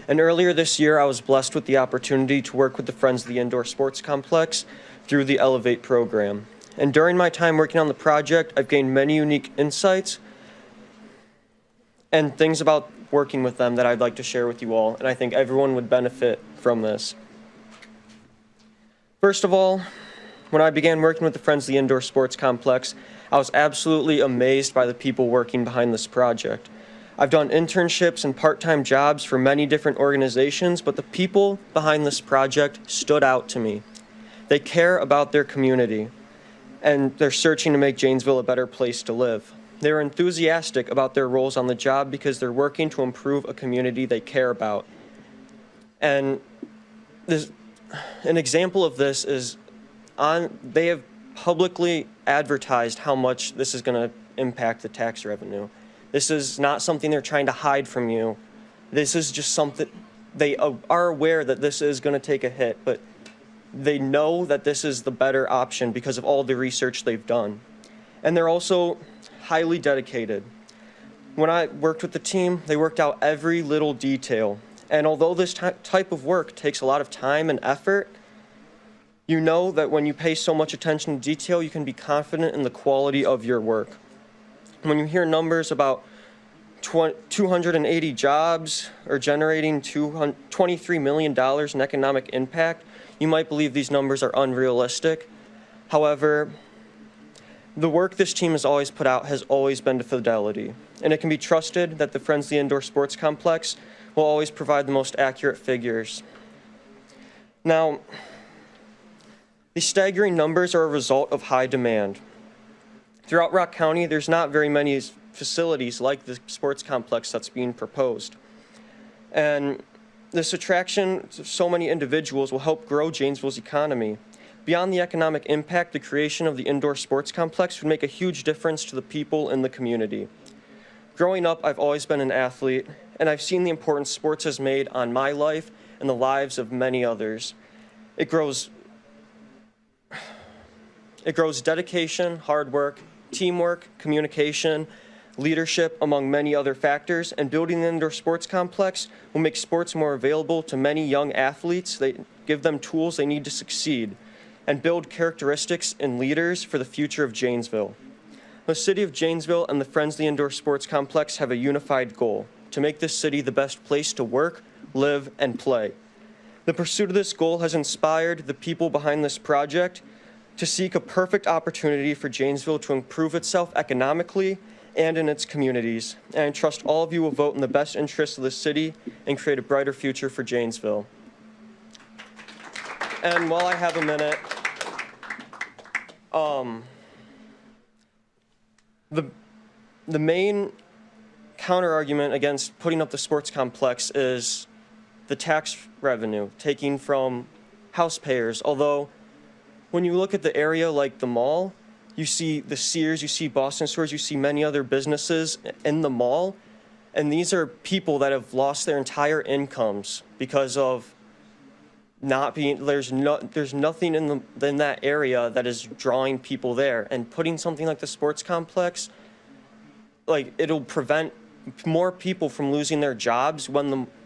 S19: And earlier this year, I was blessed with the opportunity to work with the Friends of the Indoor Sports Complex through the Elevate program. And during my time working on the project, I've gained many unique insights and things about working with them that I'd like to share with you all, and I think everyone would benefit from this. First of all, when I began working with the Friends of the Indoor Sports Complex, I was absolutely amazed by the people working behind this project. I've done internships and part-time jobs for many different organizations, but the people behind this project stood out to me. They care about their community, and they're searching to make Janesville a better place to live. They're enthusiastic about their roles on the job because they're working to improve a community they care about. And an example of this is they have publicly advertised how much this is going to impact the tax revenue. This is not something they're trying to hide from you. This is just something they are aware that this is going to take a hit, but they know that this is the better option because of all the research they've done. And they're also highly dedicated. When I worked with the team, they worked out every little detail. And although this type of work takes a lot of time and effort, you know that when you pay so much attention to detail, you can be confident in the quality of your work. When you hear numbers about 280 jobs or generating $23 million in economic impact, you might believe these numbers are unrealistic. However, the work this team has always put out has always been to fidelity, and it can be trusted that the Friends of the Indoor Sports Complex will always provide the most accurate figures. Now, these staggering numbers are a result of high demand. Throughout Rock County, there's not very many facilities like the sports complex that's being proposed. And this attraction of so many individuals will help grow Janesville's economy. Beyond the economic impact, the creation of the indoor sports complex would make a huge difference to the people in the community. Growing up, I've always been an athlete, and I've seen the importance sports has made on my life and the lives of many others. It grows dedication, hard work, teamwork, communication, leadership, among many other factors, and building the indoor sports complex will make sports more available to many young athletes. They give them tools they need to succeed and build characteristics in leaders for the future of Janesville. The City of Janesville and the Friends of the Indoor Sports Complex have a unified goal: to make this city the best place to work, live, and play. The pursuit of this goal has inspired the people behind this project to seek a perfect opportunity for Janesville to improve itself economically and in its communities. And I trust all of you will vote in the best interests of the city and create a brighter future for Janesville. And while I have a minute, the main counter-argument against putting up the sports complex is the tax revenue taking from house payers. Although, when you look at the area like the mall, you see the Sears, you see Boston Stores, you see many other businesses in the mall, and these are people that have lost their entire incomes because of not being, there's nothing in that area that is drawing people there. And putting something like the sports complex, like, it'll prevent more people from losing their jobs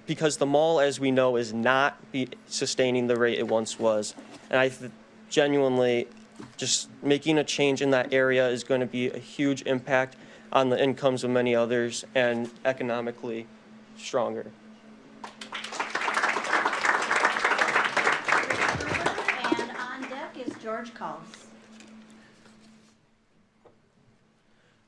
S19: because the mall, as we know, is not sustaining the rate it once was. And genuinely, just making a change in that area is going to be a huge impact on the incomes of many others and economically stronger.
S2: And on deck is George Calls.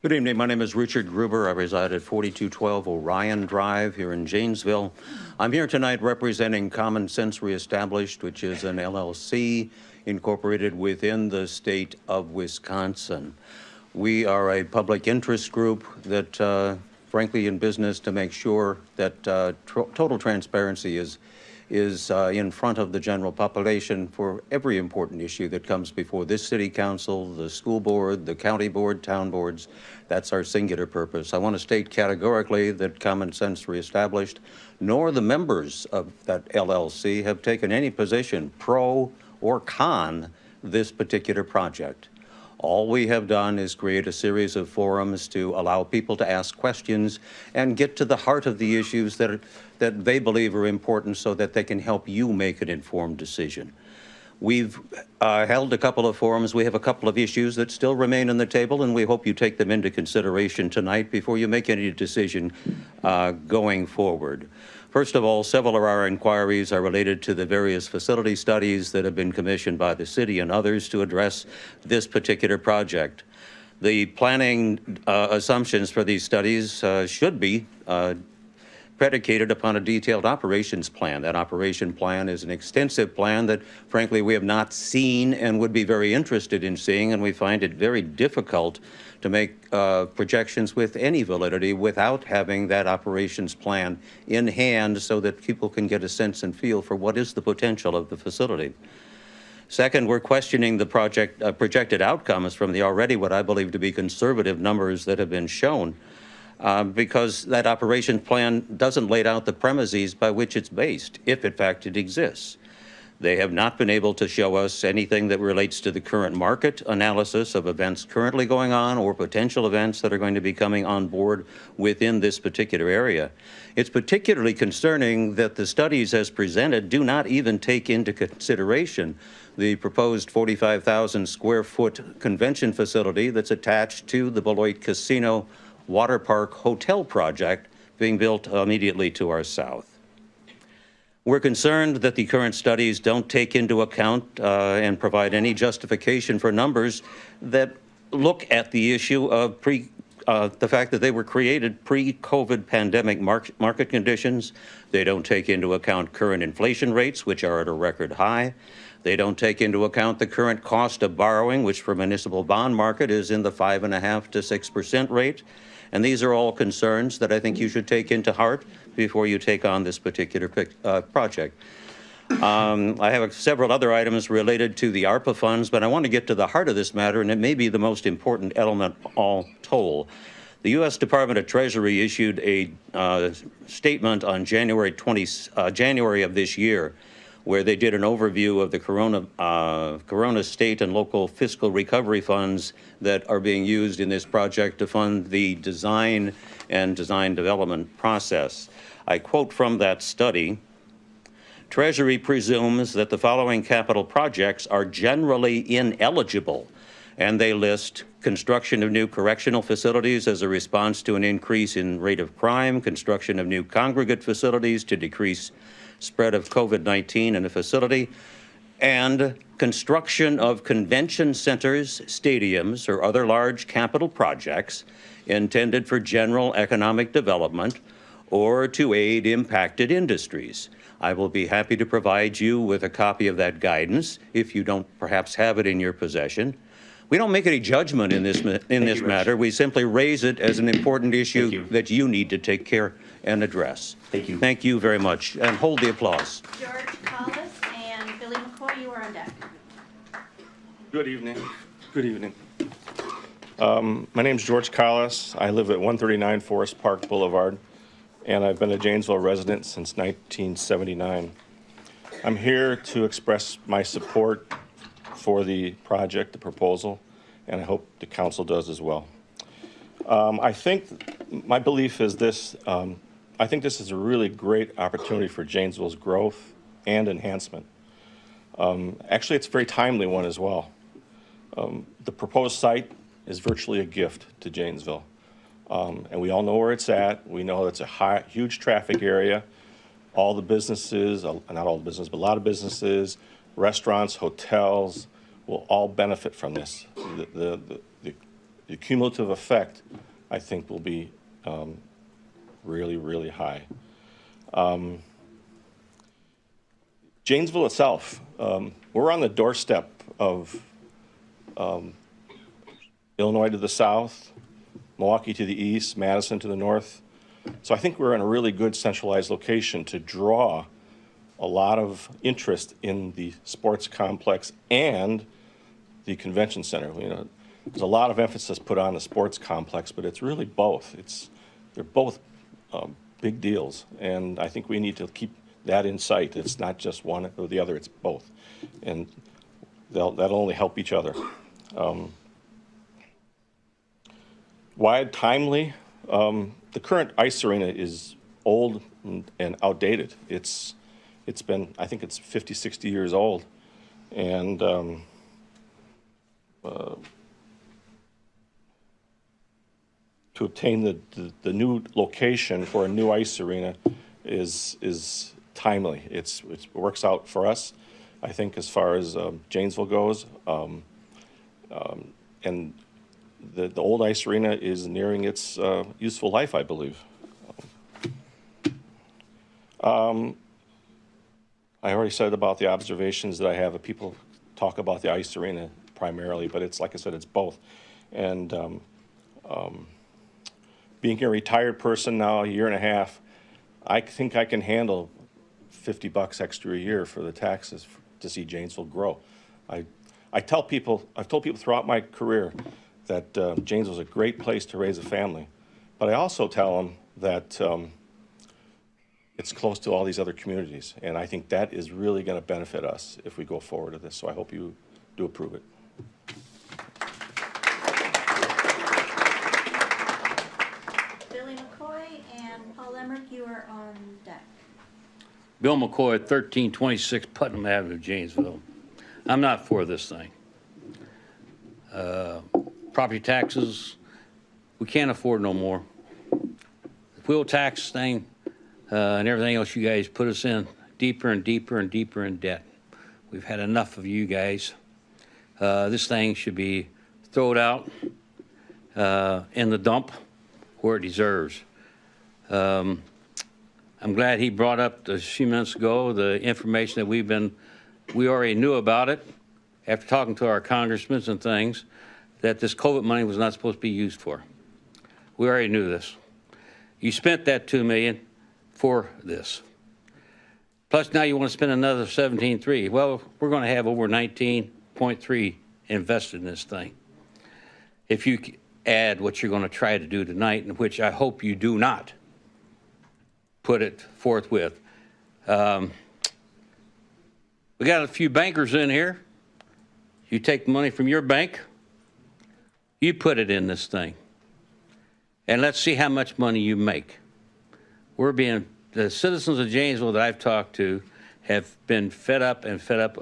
S20: Good evening. My name is Richard Gruber. I reside at 4212 Orion Drive here in Janesville. I'm here tonight representing Common Sense Reestablished, which is an LLC incorporated within the state of Wisconsin. We are a public interest group that, frankly, in business to make sure that total transparency is in front of the general population for every important issue that comes before this city council, the school board, the county board, town boards. That's our singular purpose. I want to state categorically that Common Sense Reestablished, nor the members of that LLC have taken any position pro or con this particular project. All we have done is create a series of forums to allow people to ask questions and get to the heart of the issues that they believe are important so that they can help you make an informed decision. We've held a couple of forums. We have a couple of issues that still remain on the table, and we hope you take them into consideration tonight before you make any decision going forward. First of all, several of our inquiries are related to the various facility studies that have been commissioned by the city and others to address this particular project. The planning assumptions for these studies should be predicated upon a detailed operations plan. That operation plan is an extensive plan that, frankly, we have not seen and would be very interested in seeing, and we find it very difficult to make projections with any validity without having that operations plan in hand so that people can get a sense and feel for what is the potential of the facility. Second, we're questioning the projected outcomes from the already what I believe to be conservative numbers that have been shown. Because that operations plan doesn't lay out the premises by which it's based, if in fact it exists. They have not been able to show us anything that relates to the current market analysis of events currently going on or potential events that are going to be coming on board within this particular area. It's particularly concerning that the studies as presented do not even take into consideration the proposed 45,000 square foot convention facility that's attached to the Beloit Casino Water Park Hotel project being built immediately to our south. We're concerned that the current studies don't take into account and provide any justification for numbers that look at the issue of the fact that they were created pre-COVID pandemic market conditions. They don't take into account current inflation rates, which are at a record high. They don't take into account the current cost of borrowing, which for municipal bond market is in the 5.5% to 6% rate. And these are all concerns that I think you should take into heart before you take on this particular project. I have several other items related to the ARPA funds, but I want to get to the heart of this matter, and it may be the most important element all told. The U.S. Department of Treasury issued a statement on January of this year, where they did an overview of the Corona state and local fiscal recovery funds that are being used in this project to fund the design and design development process. I quote from that study, "Treasury presumes that the following capital projects are generally ineligible," and they list construction of new correctional facilities as a response to an increase in rate of crime, construction of new congregate facilities to decrease spread of COVID-19 in a facility, and construction of convention centers, stadiums, or other large capital projects intended for general economic development or to aid impacted industries. I will be happy to provide you with a copy of that guidance if you don't perhaps have it in your possession. We don't make any judgment in this matter. We simply raise it as an important issue that you need to take care and address.
S1: Thank you.
S20: Thank you very much, and hold the applause.
S2: George Collis and Billy McCoy, you are on deck.
S13: Good evening. Good evening. My name's George Collis. I live at 139 Forest Park Boulevard, and I've been a Janesville resident since 1979. I'm here to express my support for the project, the proposal, and I hope the council does as well. I think my belief is this, I think this is a really great opportunity for Janesville's growth and enhancement. Actually, it's a very timely one as well. The proposed site is virtually a gift to Janesville. And we all know where it's at. We know it's a huge traffic area. All the businesses, not all the businesses, but a lot of businesses, restaurants, hotels will all benefit from this. The
S21: the cumulative effect, I think, will be really, really high. Janesville itself, we're on the doorstep of Illinois to the south, Milwaukee to the east, Madison to the north. So I think we're in a really good centralized location to draw a lot of interest in the sports complex and the convention center. You know, there's a lot of emphasis put on the sports complex, but it's really both. They're both big deals, and I think we need to keep that in sight. It's not just one or the other, it's both. And that'll only help each other. Why timely? The current ice arena is old and outdated. It's been, I think it's 50, 60 years old. And to obtain the new location for a new ice arena is timely. It works out for us, I think, as far as Janesville goes. And the old ice arena is nearing its useful life, I believe. I already said about the observations that I have of people talk about the ice arena primarily, but it's, like I said, it's both. And being a retired person now, a year and a half, I think I can handle $50 extra a year for the taxes to see Janesville grow. I've told people throughout my career that Janesville's a great place to raise a family, but I also tell them that it's close to all these other communities, and I think that is really going to benefit us if we go forward with this, so I hope you do approve it.
S2: Billy McCoy and Paul Emmerich, you are on deck.
S22: Bill McCoy, 1326 Putnam Avenue, Janesville. I'm not for this thing. Property taxes, we can't afford no more. The wheel tax thing and everything else you guys put us in deeper and deeper and deeper in debt. We've had enough of you guys. This thing should be thrown out in the dump where it deserves. I'm glad he brought up a few minutes ago the information that we already knew about it after talking to our congressmen and things, that this COVID money was not supposed to be used for. We already knew this. You spent that $2 million for this. Plus now you want to spend another 17.3. Well, we're going to have over 19.3 invested in this thing. If you add what you're going to try to do tonight, in which I hope you do not put it forthwith. We got a few bankers in here. You take the money from your bank, you put it in this thing, and let's see how much money you make. The citizens of Janesville that I've talked to have been fed up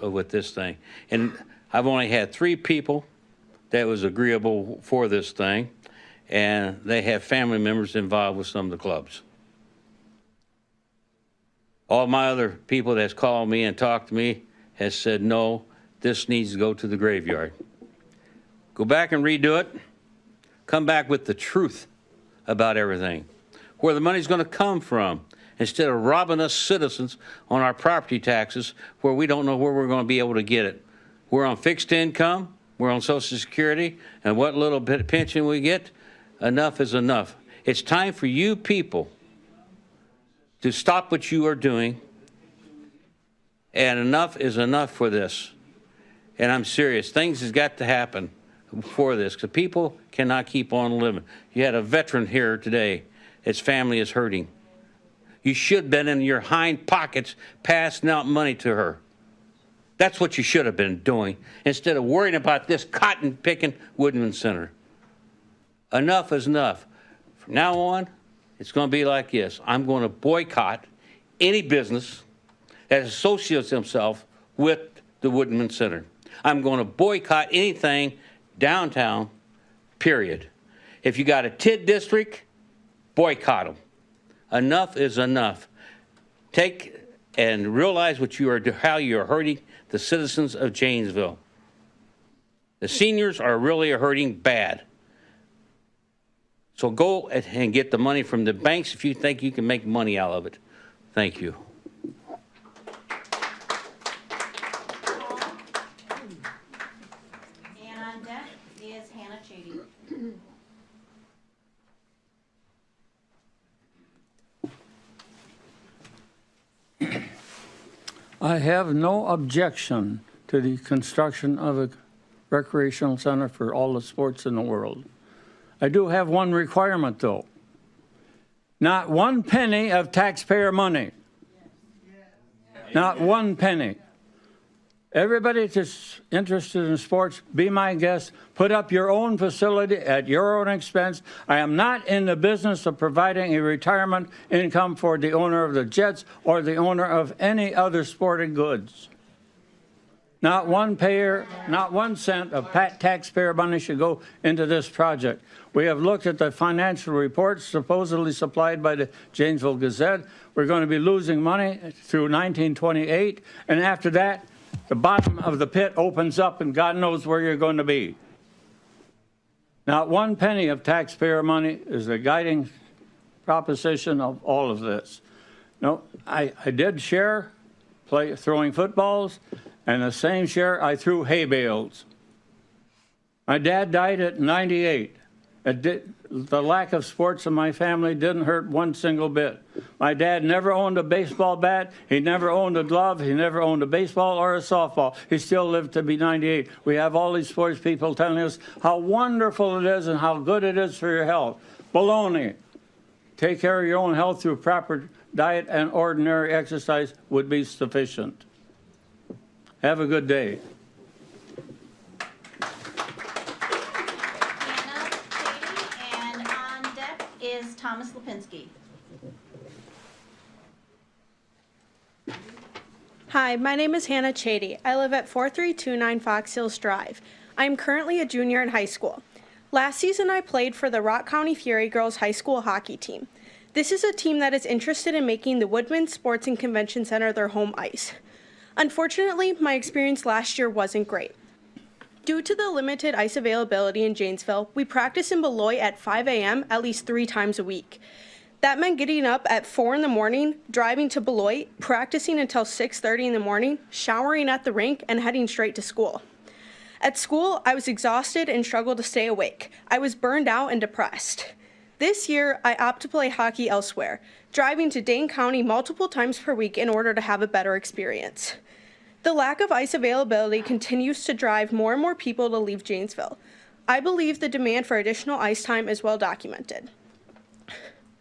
S22: with this thing. And I've only had 3 people that was agreeable for this thing, and they have family members involved with some of the clubs. All my other people that's called me and talked to me has said, no, this needs to go to the graveyard. Go back and redo it. Come back with the truth about everything. Where the money's going to come from, instead of robbing us citizens on our property taxes where we don't know where we're going to be able to get it. We're on fixed income, we're on Social Security, and what little bit of pension we get, enough is enough. It's time for you people to stop what you are doing, and enough is enough for this. And I'm serious. Things has got to happen for this, because people cannot keep on living. You had a veteran here today. His family is hurting. You should have been in your hind pockets passing out money to her. That's what you should have been doing, instead of worrying about this cotton-picking Woodman Center. Enough is enough. From now on, it's going to be like this. I'm going to boycott any business that associates himself with the Woodman Center. I'm going to boycott anything downtown, period. If you got a TID district, boycott them. Enough is enough. Take and realize how you are hurting the citizens of Janesville. The seniors are really hurting bad. So go and get the money from the banks if you think you can make money out of it. Thank you.
S2: And on deck is Hannah Chady.
S4: I have no objection to the construction of a recreational center for all the sports in the world. I do have one requirement, though. Not one penny of taxpayer money. Not one penny. Everybody that's interested in sports, be my guest. Put up your own facility at your own expense. I am not in the business of providing a retirement income for the owner of the Jets or the owner of any other sporting goods. Not one payer, not 1 cent of taxpayer money should go into this project. We have looked at the financial reports supposedly supplied by the Janesville Gazette. We're going to be losing money through 1928, and after that, the bottom of the pit opens up and God knows where you're going to be. Not one penny of taxpayer money is the guiding proposition of all of this. No, I did share throwing footballs, and the same share I threw hay bales. My dad died at 98. The lack of sports in my family didn't hurt one single bit. My dad never owned a baseball bat. He never owned a glove. He never owned a baseball or a softball. He still lived to be 98. We have all these sports people telling us how wonderful it is and how good it is for your health. Baloney. Take care of your own health through proper diet and ordinary exercise would be sufficient. Have a good day.
S2: And on deck is Thomas Lipinski.
S5: Hi, my name is Hannah Chady. I live at 4329 Fox Hills Drive. I am currently a junior in high school. Last season, I played for the Rock County Fury Girls High School hockey team. This is a team that is interested in making the Woodman Sports and Convention Center their home ice. Unfortunately, my experience last year wasn't great. Due to the limited ice availability in Janesville, we practice in Beloit at 5 a.m. at least 3 times a week. That meant getting up at 4 in the morning, driving to Beloit, practicing until 6:30 in the morning, showering at the rink, and heading straight to school. At school, I was exhausted and struggled to stay awake. I was burned out and depressed. This year, I opt to play hockey elsewhere, driving to Dane County multiple times per week in order to have a better experience. The lack of ice availability continues to drive more and more people to leave Janesville. I believe the demand for additional ice time is well documented.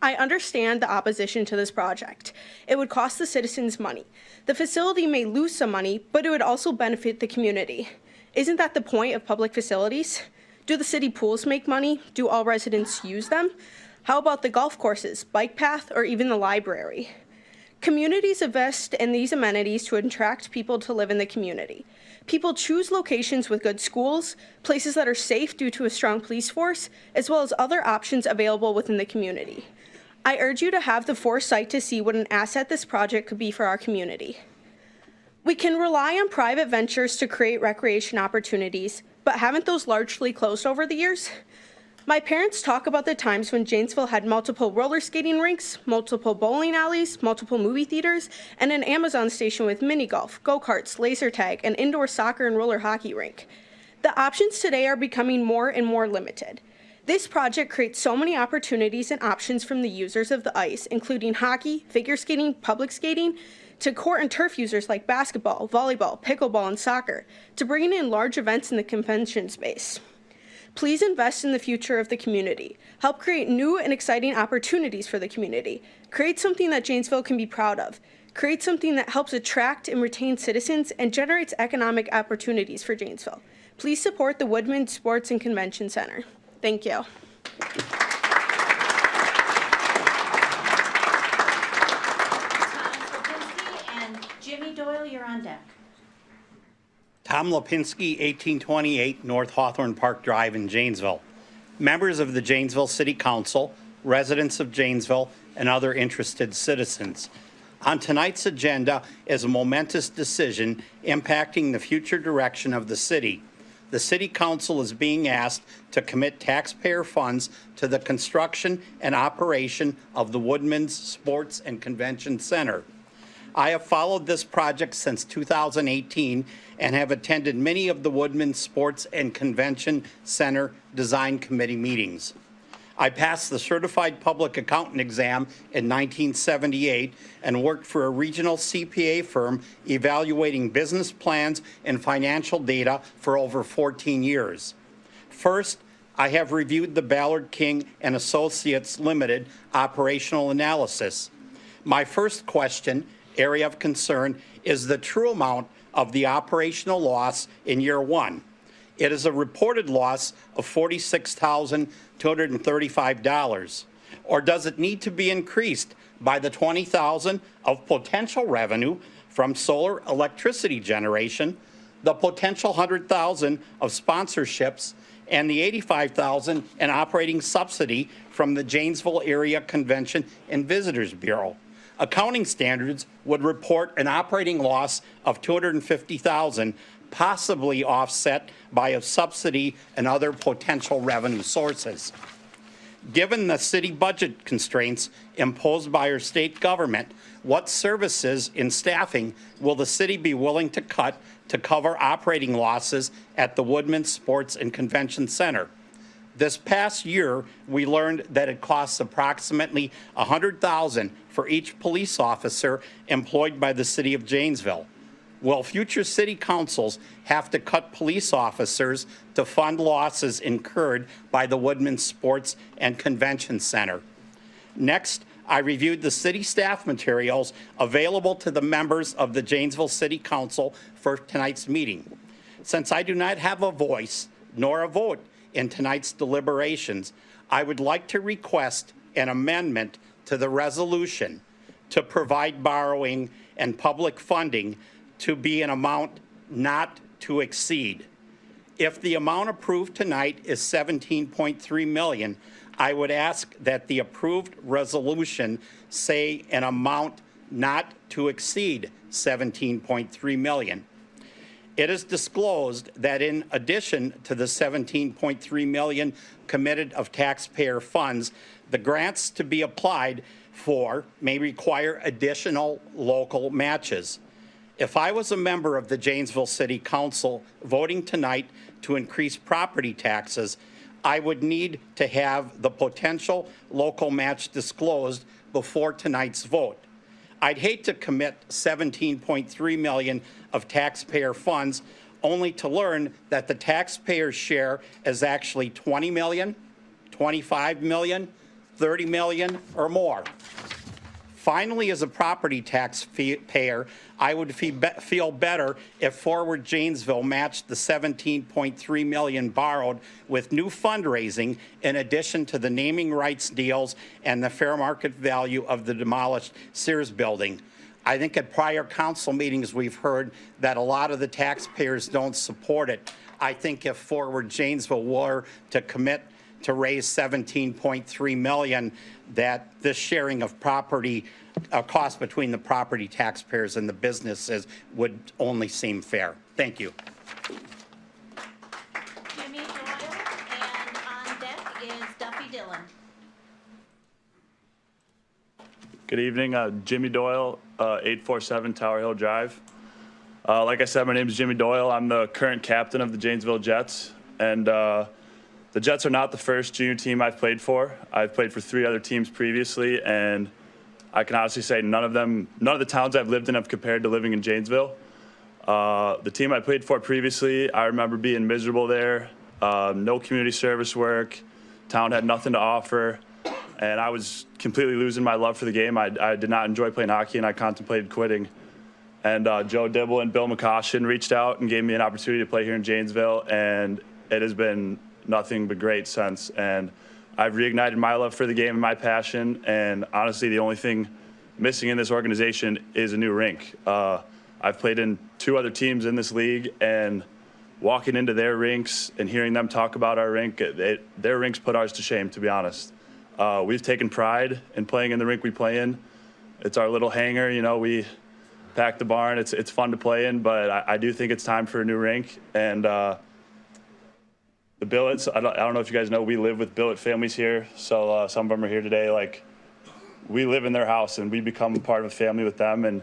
S5: I understand the opposition to this project. It would cost the citizens money. The facility may lose some money, but it would also benefit the community. Isn't that the point of public facilities? Do the city pools make money? Do all residents use them? How about the golf courses, bike path, or even the library? Communities invest in these amenities to attract people to live in the community. People choose locations with good schools, places that are safe due to a strong police force, as well as other options available within the community. I urge you to have the foresight to see what an asset this project could be for our community. We can rely on private ventures to create recreation opportunities, but haven't those largely closed over the years? My parents talk about the times when Janesville had multiple roller skating rinks, multiple bowling alleys, multiple movie theaters, and an Amazon station with mini golf, go-karts, laser tag, and indoor soccer and roller hockey rink. The options today are becoming more and more limited. This project creates so many opportunities and options from the users of the ice, including hockey, figure skating, public skating, to court and turf users like basketball, volleyball, pickleball, and soccer, to bringing in large events in the convention space. Please invest in the future of the community. Help create new and exciting opportunities for the community. Create something that Janesville can be proud of. Create something that helps attract and retain citizens and generates economic opportunities for Janesville. Please support the Woodman Sports and Convention Center. Thank you.
S2: And Jimmy Doyle, you're on deck.
S23: Tom Lipinski, 1828 North Hawthorne Park Drive in Janesville. Members of the Janesville City Council, residents of Janesville, and other interested citizens. On tonight's agenda is a momentous decision impacting the future direction of the city. the City Council is being asked to commit taxpayer funds to the construction and operation of the Woodman Sports and Convention Center. I have followed this project since 2018 and have attended many of the Woodman Sports and Convention Center Design Committee meetings. I passed the Certified Public Accountant exam in 1978 and worked for a regional CPA firm evaluating business plans and financial data for over 14 years. First, I have reviewed the Ballard King and Associates Limited operational analysis. My first question, area of concern, is the true amount of the operational loss in year one. It is a reported loss of $46,235. Or does it need to be increased by the $20,000 of potential revenue from solar electricity generation, the potential $100,000 of sponsorships, and the $85,000 in operating subsidy from the Janesville Area Convention and Visitors Bureau? Accounting standards would report an operating loss of $250,000, possibly offset by a subsidy and other potential revenue sources. Given the city budget constraints imposed by our state government, what services in staffing will the city be willing to cut to cover operating losses at the Woodman Sports and Convention Center? This past year, we learned that it costs approximately $100,000 for each police officer employed by the city of Janesville. Will future city councils have to cut police officers to fund losses incurred by the Woodman Sports and Convention Center? Next, I reviewed the city staff materials available to the members of the Janesville City Council for tonight's meeting. Since I do not have a voice nor a vote in tonight's deliberations, I would like to request an amendment to the resolution to provide borrowing and public funding to be an amount not to exceed. If the amount approved tonight is $17.3 million, I would ask that the approved resolution say an amount not to exceed $17.3 million. It is disclosed that in addition to the $17.3 million committed of taxpayer funds, the grants to be applied for may require additional local matches. If I was a member of the Janesville City Council voting tonight to increase property taxes, I would need to have the potential local match disclosed before tonight's vote. I'd hate to commit $17.3 million of taxpayer funds only to learn that the taxpayer's share is actually $20 million, $25 million, $30 million, or more. Finally, as a property tax payer, I would feel better if Forward Janesville matched the $17.3 million borrowed with new fundraising in addition to the naming rights deals and the fair market value of the demolished Sears building. I think at prior council meetings we've heard that a lot of the taxpayers don't support it. I think if Forward Janesville were to commit to raise $17.3 million, that this sharing of property cost between the property taxpayers and the businesses would only seem fair. Thank you.
S2: Jimmy Doyle, and on deck is Duffy Dillon.
S13: Good evening, Jimmy Doyle, 847 Tower Hill Drive. Like I said, my name is Jimmy Doyle. I'm the current captain of the Janesville Jets, and the Jets are not the first junior team I've played for. I've played for 3 other teams previously, and I can honestly say none of the towns I've lived in have compared to living in Janesville. The team I played for previously, I remember being miserable there. No community service work. Town had nothing to offer, and I was completely losing my love for the game. I did not enjoy playing hockey, and I contemplated quitting. And Joe Dibble and Bill McCoshin reached out and gave me an opportunity to play here in Janesville, and it has been nothing but great since. And I've reignited my love for the game and my passion, and honestly, the only thing missing in this organization is a new rink. I've played in 2 other teams in this league, and walking into their rinks and hearing them talk about our rink, their rinks put ours to shame, to be honest. We've taken pride in playing in the rink we play in. It's our little hangar, you know, we pack the barn. It's fun to play in, but I do think it's time for a new rink, and
S12: the Billets, I don't know if you guys know, we live with Billet families here. So some of them are here today. Like, we live in their house and we become part of a family with them, and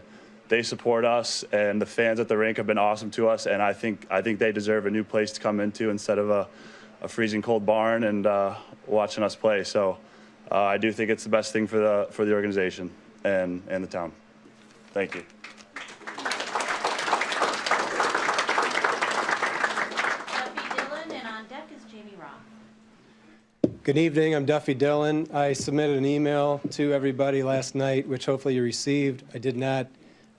S12: they support us, and the fans at the rink have been awesome to us. And I think they deserve a new place to come into instead of a freezing cold barn and watching us play. So I do think it's the best thing for the organization and the town. Thank you.
S3: Good evening, I'm Duffy Dillon. I submitted an email to everybody last night, which hopefully you received. I did not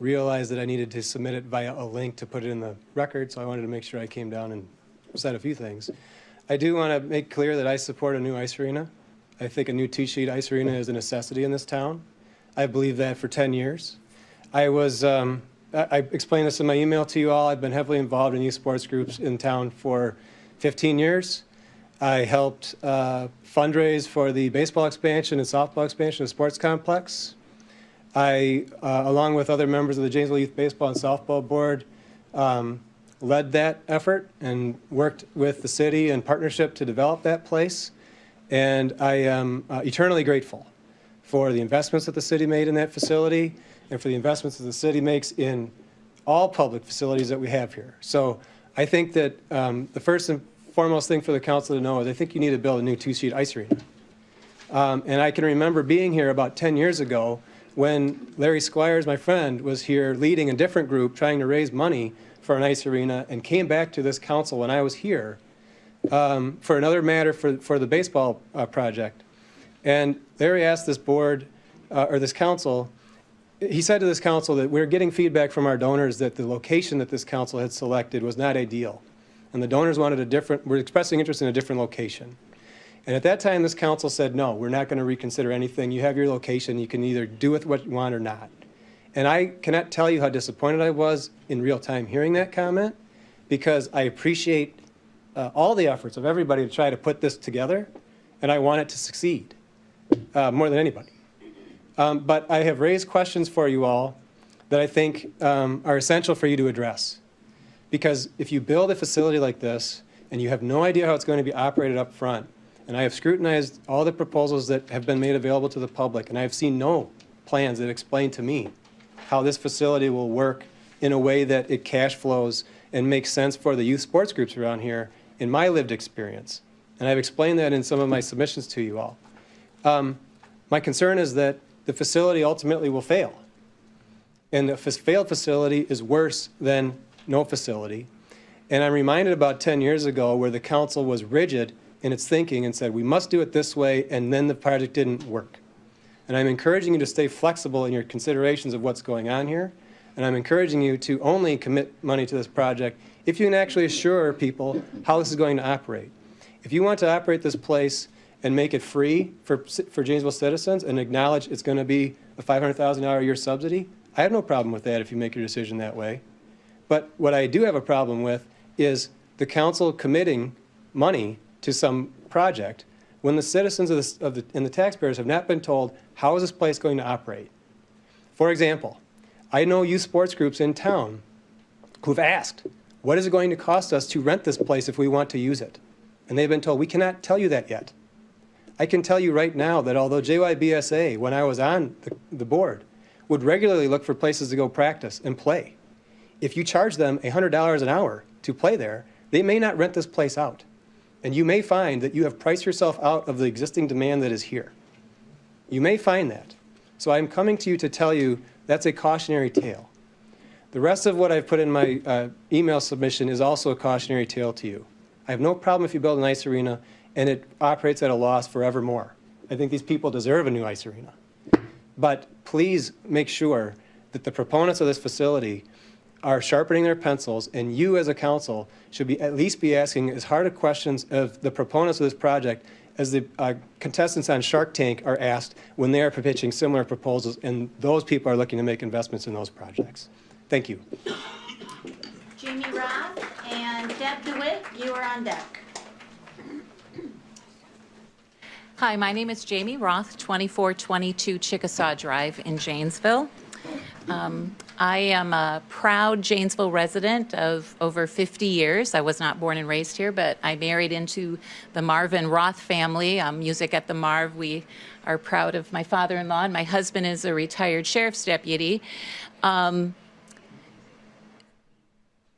S3: realize that I needed to submit it via a link to put it in the record, so I wanted to make sure I came down and said a few things. I do want to make clear that I support a new ice arena. I think a new two-sheet ice arena is a necessity in this town. I believe that for 10 years. I explained this in my email to you all. I've been heavily involved in youth sports groups in town for 15 years. I helped fundraise for the baseball expansion and softball expansion of the sports complex. I, along with other members of the Janesville Youth Baseball and Softball Board, led that effort and worked with the city in partnership to develop that place. And I am eternally grateful for the investments that the city made in that facility and for the investments that the city makes in all public facilities that we have here. So I think that the first and foremost thing for the council to know is I think you need to build a new two-sheet ice arena. And I can remember being here about 10 years ago when Larry Squires, my friend, was here leading a different group trying to raise money for an ice arena, and came back to this council when I was here for another matter for the baseball project. And Larry asked this board, or this council, he said to this council that we're getting feedback from our donors that the location that this council had selected was not ideal. And the donors were expressing interest in a different location. And at that time, this council said, no, we're not going to reconsider anything. You have your location. You can either do with what you want or not. And I cannot tell you how disappointed I was in real time hearing that comment, because I appreciate all the efforts of everybody to try to put this together, and I want it to succeed more than anybody. But I have raised questions for you all that I think are essential for you to address. Because if you build a facility like this and you have no idea how it's going to be operated up front, and I have scrutinized all the proposals that have been made available to the public, and I have seen no plans that explain to me how this facility will work in a way that it cash flows and makes sense for the youth sports groups around here in my lived experience. And I've explained that in some of my submissions to you all. My concern is that the facility ultimately will fail. And a failed facility is worse than no facility. And I'm reminded about 10 years ago where the council was rigid in its thinking and said, we must do it this way, and then the project didn't work. And I'm encouraging you to stay flexible in your considerations of what's going on here. And I'm encouraging you to only commit money to this project if you can actually assure people how this is going to operate. If you want to operate this place and make it free for Janesville citizens and acknowledge it's going to be a $500,000 a year subsidy, I have no problem with that if you make your decision that way. But what I do have a problem with is the council committing money to some project when the citizens and the taxpayers have not been told, how is this place going to operate? For example, I know youth sports groups in town who've asked, what is it going to cost us to rent this place if we want to use it? And they've been told, we cannot tell you that yet. I can tell you right now that although JYBSA, when I was on the board, would regularly look for places to go practice and play, if you charge them $100 an hour to play there, they may not rent this place out. And you may find that you have priced yourself out of the existing demand that is here. You may find that. So I'm coming to you to tell you that's a cautionary tale. The rest of what I've put in my email submission is also a cautionary tale to you. I have no problem if you build an ice arena and it operates at a loss forevermore. I think these people deserve a new ice arena. But please make sure that the proponents of this facility are sharpening their pencils, and you as a council should at least be asking as hard of questions of the proponents of this project as the contestants on Shark Tank are asked when they are pitching similar proposals, and those people are looking to make investments in those projects. Thank you.
S2: Jamie Roth and Deb DeWitt, you are on deck.
S6: Hi, my name is Jamie Roth, 2422 Chickasaw Drive in Janesville. I am a proud Janesville resident of over 50 years. I was not born and raised here, but I married into the Marvin Roth family, Music at the Marv. We are proud of my father-in-law, and my husband is a retired sheriff's deputy.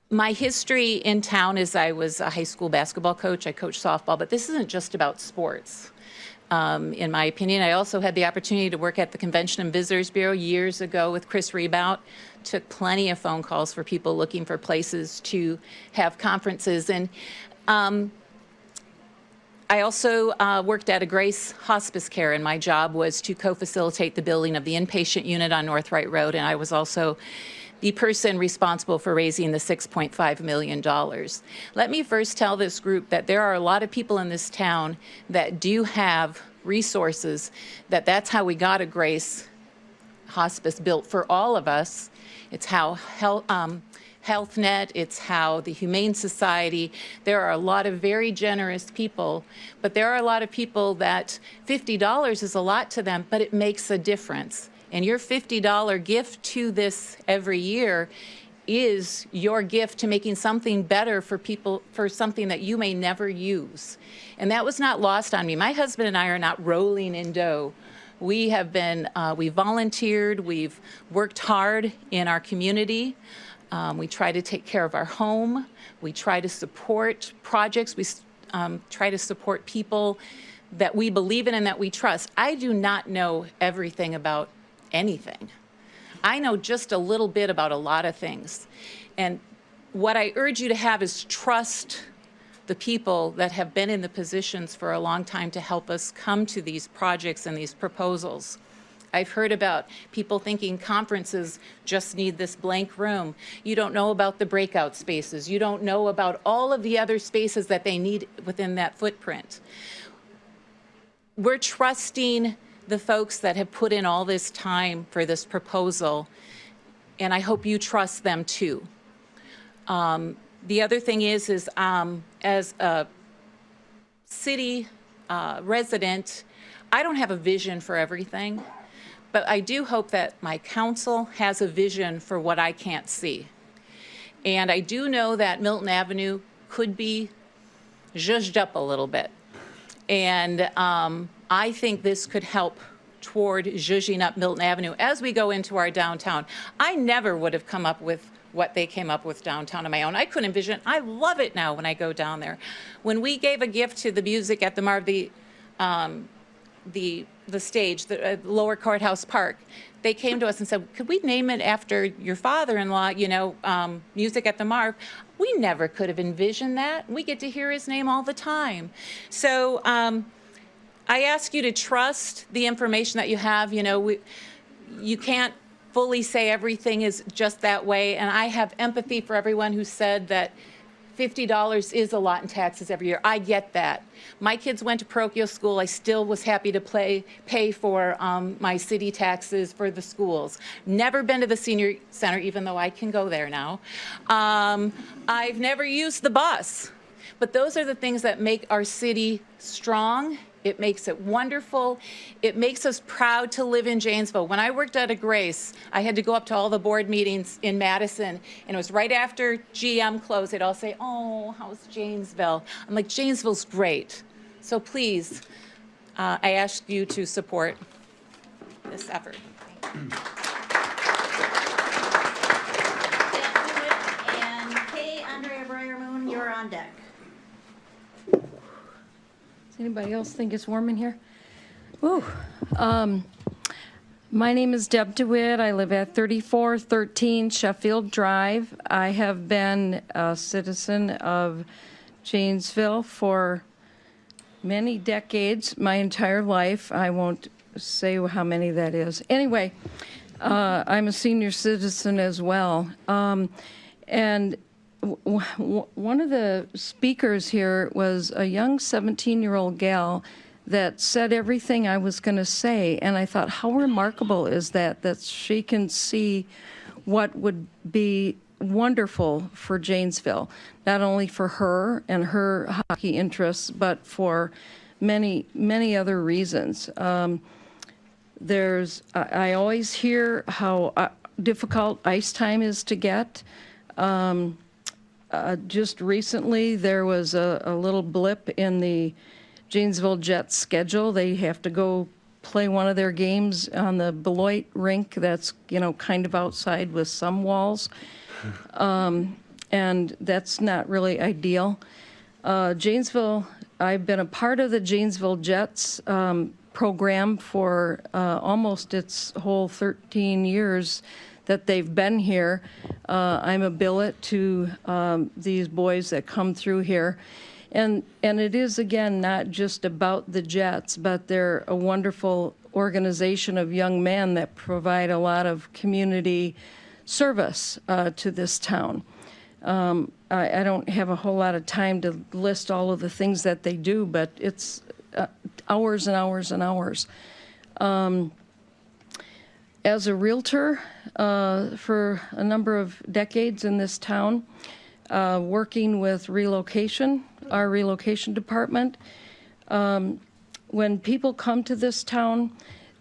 S6: My history in town is I was a high school basketball coach. I coached softball, but this isn't just about sports. In my opinion, I also had the opportunity to work at the Convention and Visitors Bureau years ago with Chris Rebout. Took plenty of phone calls for people looking for places to have conferences. And I also worked at a Grace Hospice Care, and my job was to co-facilitate the building of the inpatient unit on North Wright Road, and I was also the person responsible for raising the $6.5 million. Let me first tell this group that there are a lot of people in this town that do have resources, that's how we got a Grace Hospice built for all of us. It's how Health Net, it's how the Humane Society, there are a lot of very generous people, but there are a lot of people that $50 is a lot to them, but it makes a difference. And your $50 gift to this every year is your gift to making something better for people, for something that you may never use. And that was not lost on me. My husband and I are not rolling in dough. We have been, we volunteered, we've worked hard in our community. We try to take care of our home. We try to support projects. We try to support people that we believe in and that we trust. I do not know everything about anything. I know just a little bit about a lot of things. And what I urge you to have is trust the people that have been in the positions for a long time to help us come to these projects and these proposals. I've heard about people thinking conferences just need this blank room. You don't know about the breakout spaces. You don't know about all of the other spaces that they need within that footprint. We're trusting the folks that have put in all this time for this proposal, and I hope you trust them too. The other thing is as a city resident, I don't have a vision for everything, but I do hope that my council has a vision for what I can't see. And I do know that Milton Avenue could be zhuzhed up a little bit. And I think this could help toward zhuzhing up Milton Avenue as we go into our downtown. I never would have come up with what they came up with downtown on my own. I couldn't envision it. I love it now when I go down there. When we gave a gift to the Music at the Marv, the stage, the Lower Courthouse Park, they came to us and said, could we name it after your father-in-law, you know, Music at the Marv? We never could have envisioned that. We get to hear his name all the time. So I ask you to trust the information that you have. You know, you can't fully say everything is just that way, and I have empathy for everyone who said that $50 is a lot in taxes every year. I get that. My kids went to parochial school. I still was happy to pay for my city taxes for the schools. Never been to the senior center, even though I can go there now. I've never used the bus. But those are the things that make our city strong. It makes it wonderful. It makes us proud to live in Janesville. When I worked at a Grace, I had to go up to all the board meetings in Madison, and it was right after GM closed. They'd all say, oh, how's Janesville? I'm like, Janesville's great. So please, I ask you to support this effort.
S2: And Kay, Andrea Breyer-Moon, you're on deck.
S7: Does anybody else think it's warm in here? Ooh. My name is Deb DeWitt. I live at 3413 Sheffield Drive. I have been a citizen of Janesville for many decades, my entire life. I won't say how many that is. Anyway, I'm a senior citizen as well. And one of the speakers here was a young 17-year-old gal that said everything I was going to say, and I thought, how remarkable is that she can see what would be wonderful for Janesville, not only for her and her hockey interests, but for many, many other reasons. I always hear how difficult ice time is to get. Just recently, there was a little blip in the Janesville Jets schedule. They have to go play one of their games on the Beloit rink that's, kind of outside with some walls. And that's not really ideal. Janesville, I've been a part of the Janesville Jets program for almost its whole 13 years that they've been here. I'm a billet to these boys that come through here. And it is, again, not just about the Jets, but they're a wonderful organization of young men that provide a lot of community service to this town. I don't have a whole lot of time to list all of the things that they do, but it's hours and hours and hours. As a realtor for a number of decades in this town, working with relocation, our relocation department, when people come to this town,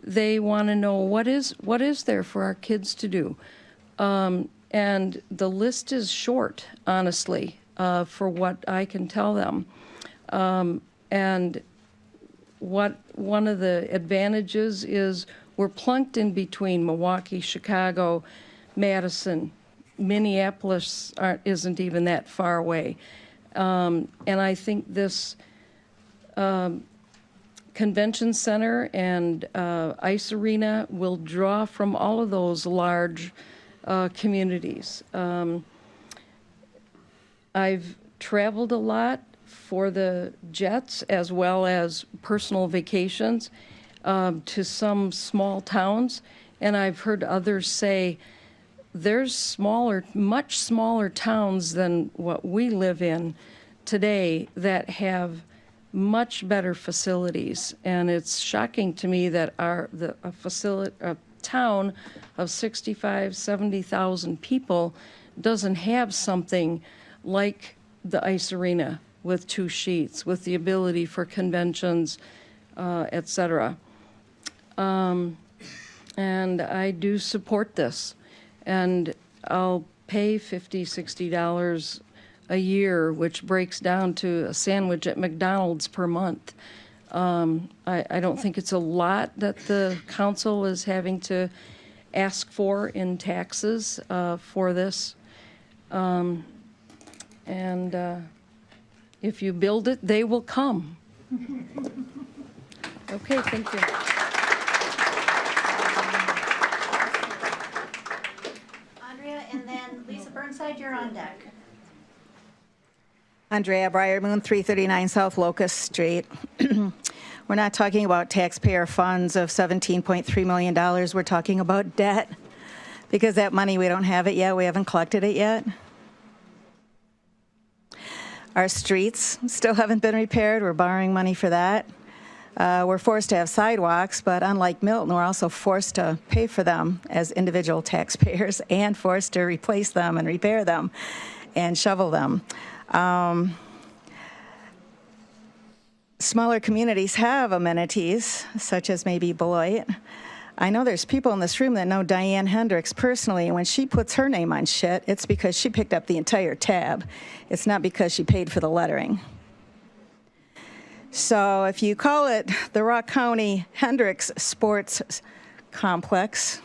S7: they want to know what is there for our kids to do. And the list is short, honestly, for what I can tell them. And what one of the advantages is we're plunked in between Milwaukee, Chicago, Madison. Minneapolis isn't even that far away. And I think this convention center and ice arena will draw from all of those large communities. I've traveled a lot for the Jets as well as personal vacations to some small towns, and I've heard others say there's much smaller towns than what we live in today that have much better facilities, and it's shocking to me that a town of 65, 70,000 people doesn't have something like the ice arena with 2 sheets, with the ability for conventions, et cetera. And I do support this. And I'll pay $50, $60 a year, which breaks down to a sandwich at McDonald's per month. I don't think it's a lot that the council is having to ask for in taxes for this. And if you build it, they will come. Okay, thank you.
S2: Andrea, and then Lisa Burnside, you're on deck.
S8: Andrea Briarmoon, 339 South Locust Street. We're not talking about taxpayer funds of $17.3 million. We're talking about debt, because that money, we don't have it yet. We haven't collected it yet. Our streets still haven't been repaired. We're borrowing money for that. We're forced to have sidewalks, but unlike Milton, we're also forced to pay for them as individual taxpayers and forced to replace them and repair them and shovel them. Smaller communities have amenities, such as maybe Beloit. I know there's people in this room that know Diane Hendricks personally, and when she puts her name on shit, it's because she picked up the entire tab. It's not because she paid for the lettering. So if you call it the Rock County Hendricks Sports Complex,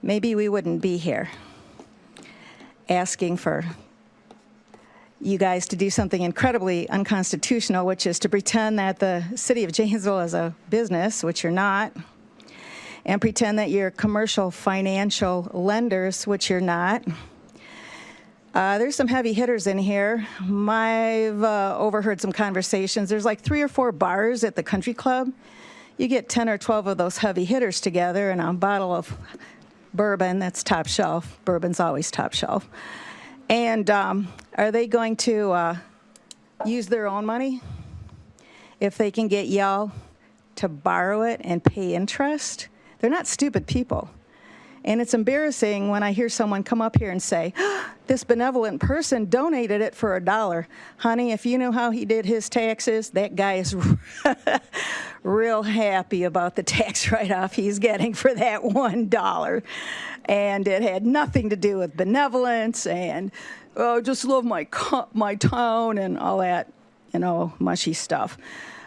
S8: maybe we wouldn't be here asking for you guys to do something incredibly unconstitutional, which is to pretend that the city of Janesville is a business, which you're not, and pretend that you're commercial financial lenders, which you're not. There's some heavy hitters in here. I've overheard some conversations. There's like 3 or 4 bars at the country club. You get 10 or 12 of those heavy hitters together and a bottle of bourbon that's top shelf. Bourbon's always top shelf. And are they going to use their own money if they can get y'all to borrow it and pay interest? They're not stupid people. And it's embarrassing when I hear someone come up here and say, this benevolent person donated it for $1. Honey, if you knew how he did his taxes, that guy is real happy about the tax write-off he's getting for that $1. And it had nothing to do with benevolence and, oh, just love my town and all that, mushy stuff.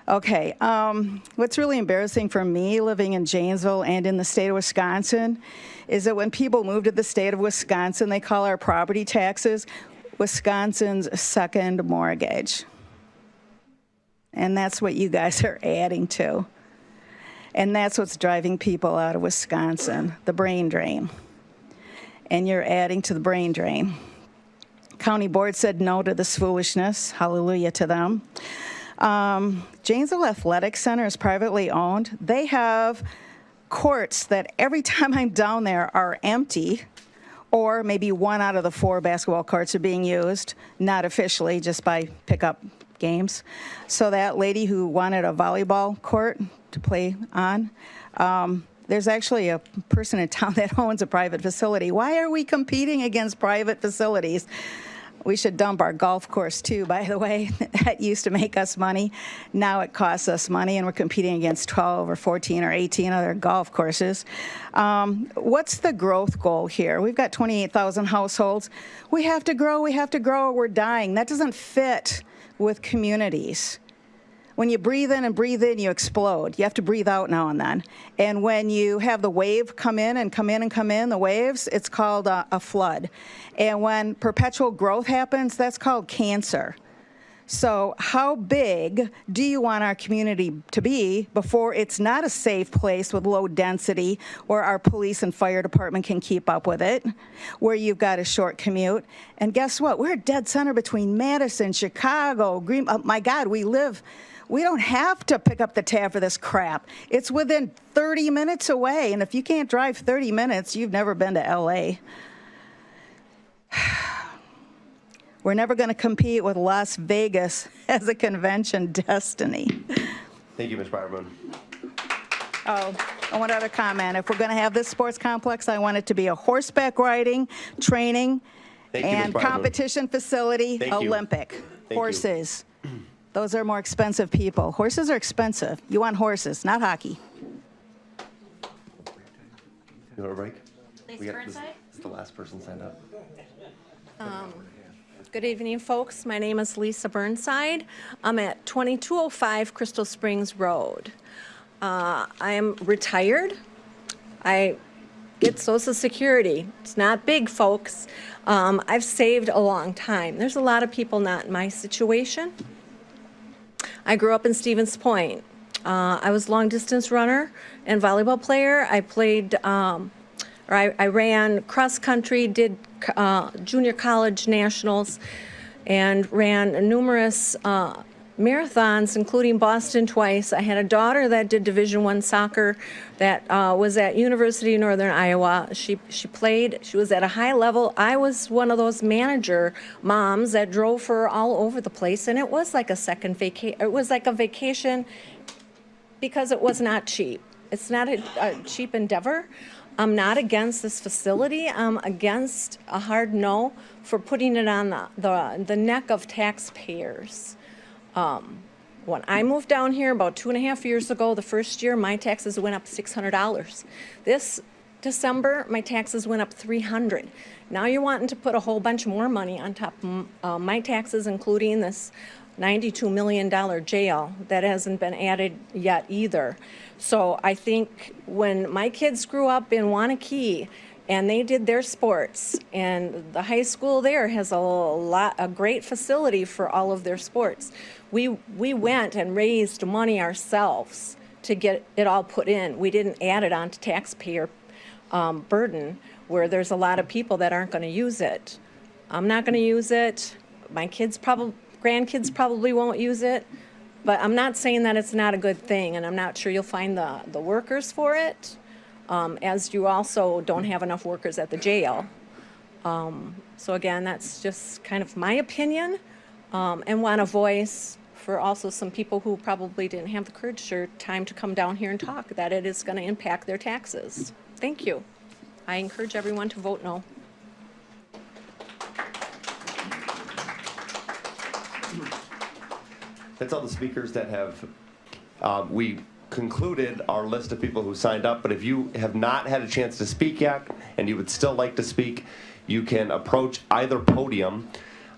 S8: Okay, what's really embarrassing for me living in Janesville and in the state of Wisconsin is that when people move to the state of Wisconsin, they call our property taxes Wisconsin's second mortgage. And that's what you guys are adding to. And that's what's driving people out of Wisconsin, the brain drain. And you're adding to the brain drain. County board said no to this foolishness. Hallelujah to them. Janesville Athletic Center is privately owned. They have courts that every time I'm down there are empty, or maybe 1 out of the 4 basketball courts are being used, not officially, just by pickup games. So that lady who wanted a volleyball court to play on, there's actually a person in town that owns a private facility. Why are we competing against private facilities? We should dump our golf course, too, by the way. That used to make us money. Now it costs us money, and we're competing against 12 or 14 or 18 other golf courses. What's the growth goal here? We've got 28,000 households. We have to grow, or we're dying. That doesn't fit with communities. When you breathe in, you explode. You have to breathe out now and then. And when you have the wave come in, the waves, it's called a flood. And when perpetual growth happens, that's called cancer. So how big do you want our community to be before it's not a safe place with low density where our police and fire department can keep up with it, where you've got a short commute? And guess what? We're a dead center between Madison, Chicago, Green. Oh, my God, we don't have to pick up the tab for this crap. It's within 30 minutes away. And if you can't drive 30 minutes, you've never been to LA. We're never going to compete with Las Vegas as a convention destiny.
S1: Thank you, Ms. Briarman.
S8: Oh, one other comment. If we're going to have this sports complex, I want it to be a horseback riding, training, and competition facility, Olympic. Horses. Those are more expensive people. Horses are expensive. You want horses, not hockey.
S1: You want a break?
S2: Lisa Burnside?
S1: This is the last person signed up.
S15: Good evening, folks. My name is Lisa Burnside. I'm at 2205 Crystal Springs Road. I am retired. I get Social Security. It's not big, folks. I've saved a long time. There's a lot of people not in my situation. I grew up in Stevens Point. I was a long-distance runner and volleyball player. I played, I ran cross-country, did junior college nationals, and ran numerous marathons, including Boston twice. I had a daughter that did Division I soccer that was at University of Northern Iowa. She played. She was at a high level. I was one of those manager moms that drove her all over the place, and it was like a second vacation. It was like a vacation because it was not cheap. It's not a cheap endeavor. I'm not against this facility. I'm against a hard no for putting it on the neck of taxpayers. When I moved down here about 2.5 years ago, the first year, my taxes went up $600. This December, my taxes went up $300. Now you're wanting to put a whole bunch more money on top of my taxes, including this $92 million jail that hasn't been added yet either. So I think when my kids grew up in Wanakee and they did their sports, and the high school there has a great facility for all of their sports. We went and raised money ourselves to get it all put in. We didn't add it on to taxpayer burden where there's a lot of people that aren't going to use it. I'm not going to use it. My grandkids probably won't use it. But I'm not saying that it's not a good thing, and I'm not sure you'll find the workers for it, as you also don't have enough workers at the jail. So again, that's just kind of my opinion, and want a voice for also some people who probably didn't have the courage or time to come down here and talk, that it is going to impact their taxes. Thank you.
S5: I encourage everyone to vote no.
S1: That's all the speakers that have, we concluded our list of people who signed up, but if you have not had a chance to speak yet and you would still like to speak, you can approach either podium.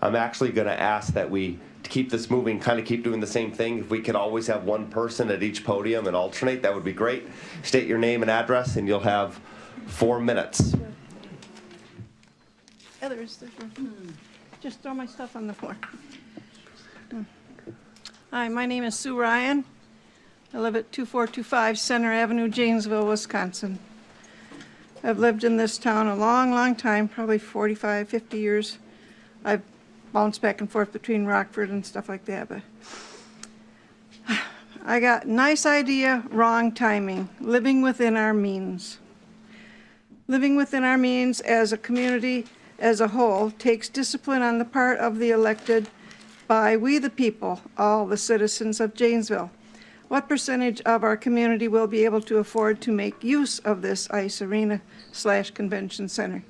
S1: I'm actually going to ask that we keep this moving, kind of keep doing the same thing. If we could always have one person at each podium and alternate, that would be great. State your name and address, and you'll have 4 minutes.
S9: Just throw my stuff on the floor. Hi, my name is Sue Ryan. I live at 2425 Center Avenue, Janesville, Wisconsin. I've lived in this town a long, long time, probably 45, 50 years. I've bounced back and forth between Rockford and stuff like that, but I got nice idea, wrong timing, living within our means. Living within our means as a community as a whole takes discipline on the part of the elected by we the people, all the citizens of Janesville. What percentage of our community will be able to afford to make use of this ice arena / convention center?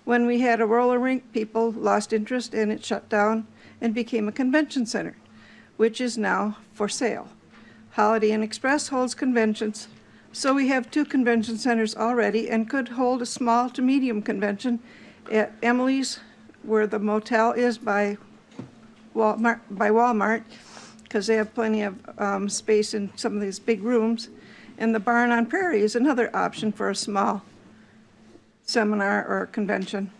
S9: When we had a roller rink, people lost interest and it shut down and became a convention center, which is now for sale. Holiday Inn Express holds conventions, so we have 2 convention centers already and could hold a small to medium convention at Emily's, where the motel is by Walmart, because they have plenty of space in some of these big rooms. And the Barn on Prairie is another option for a small seminar or convention.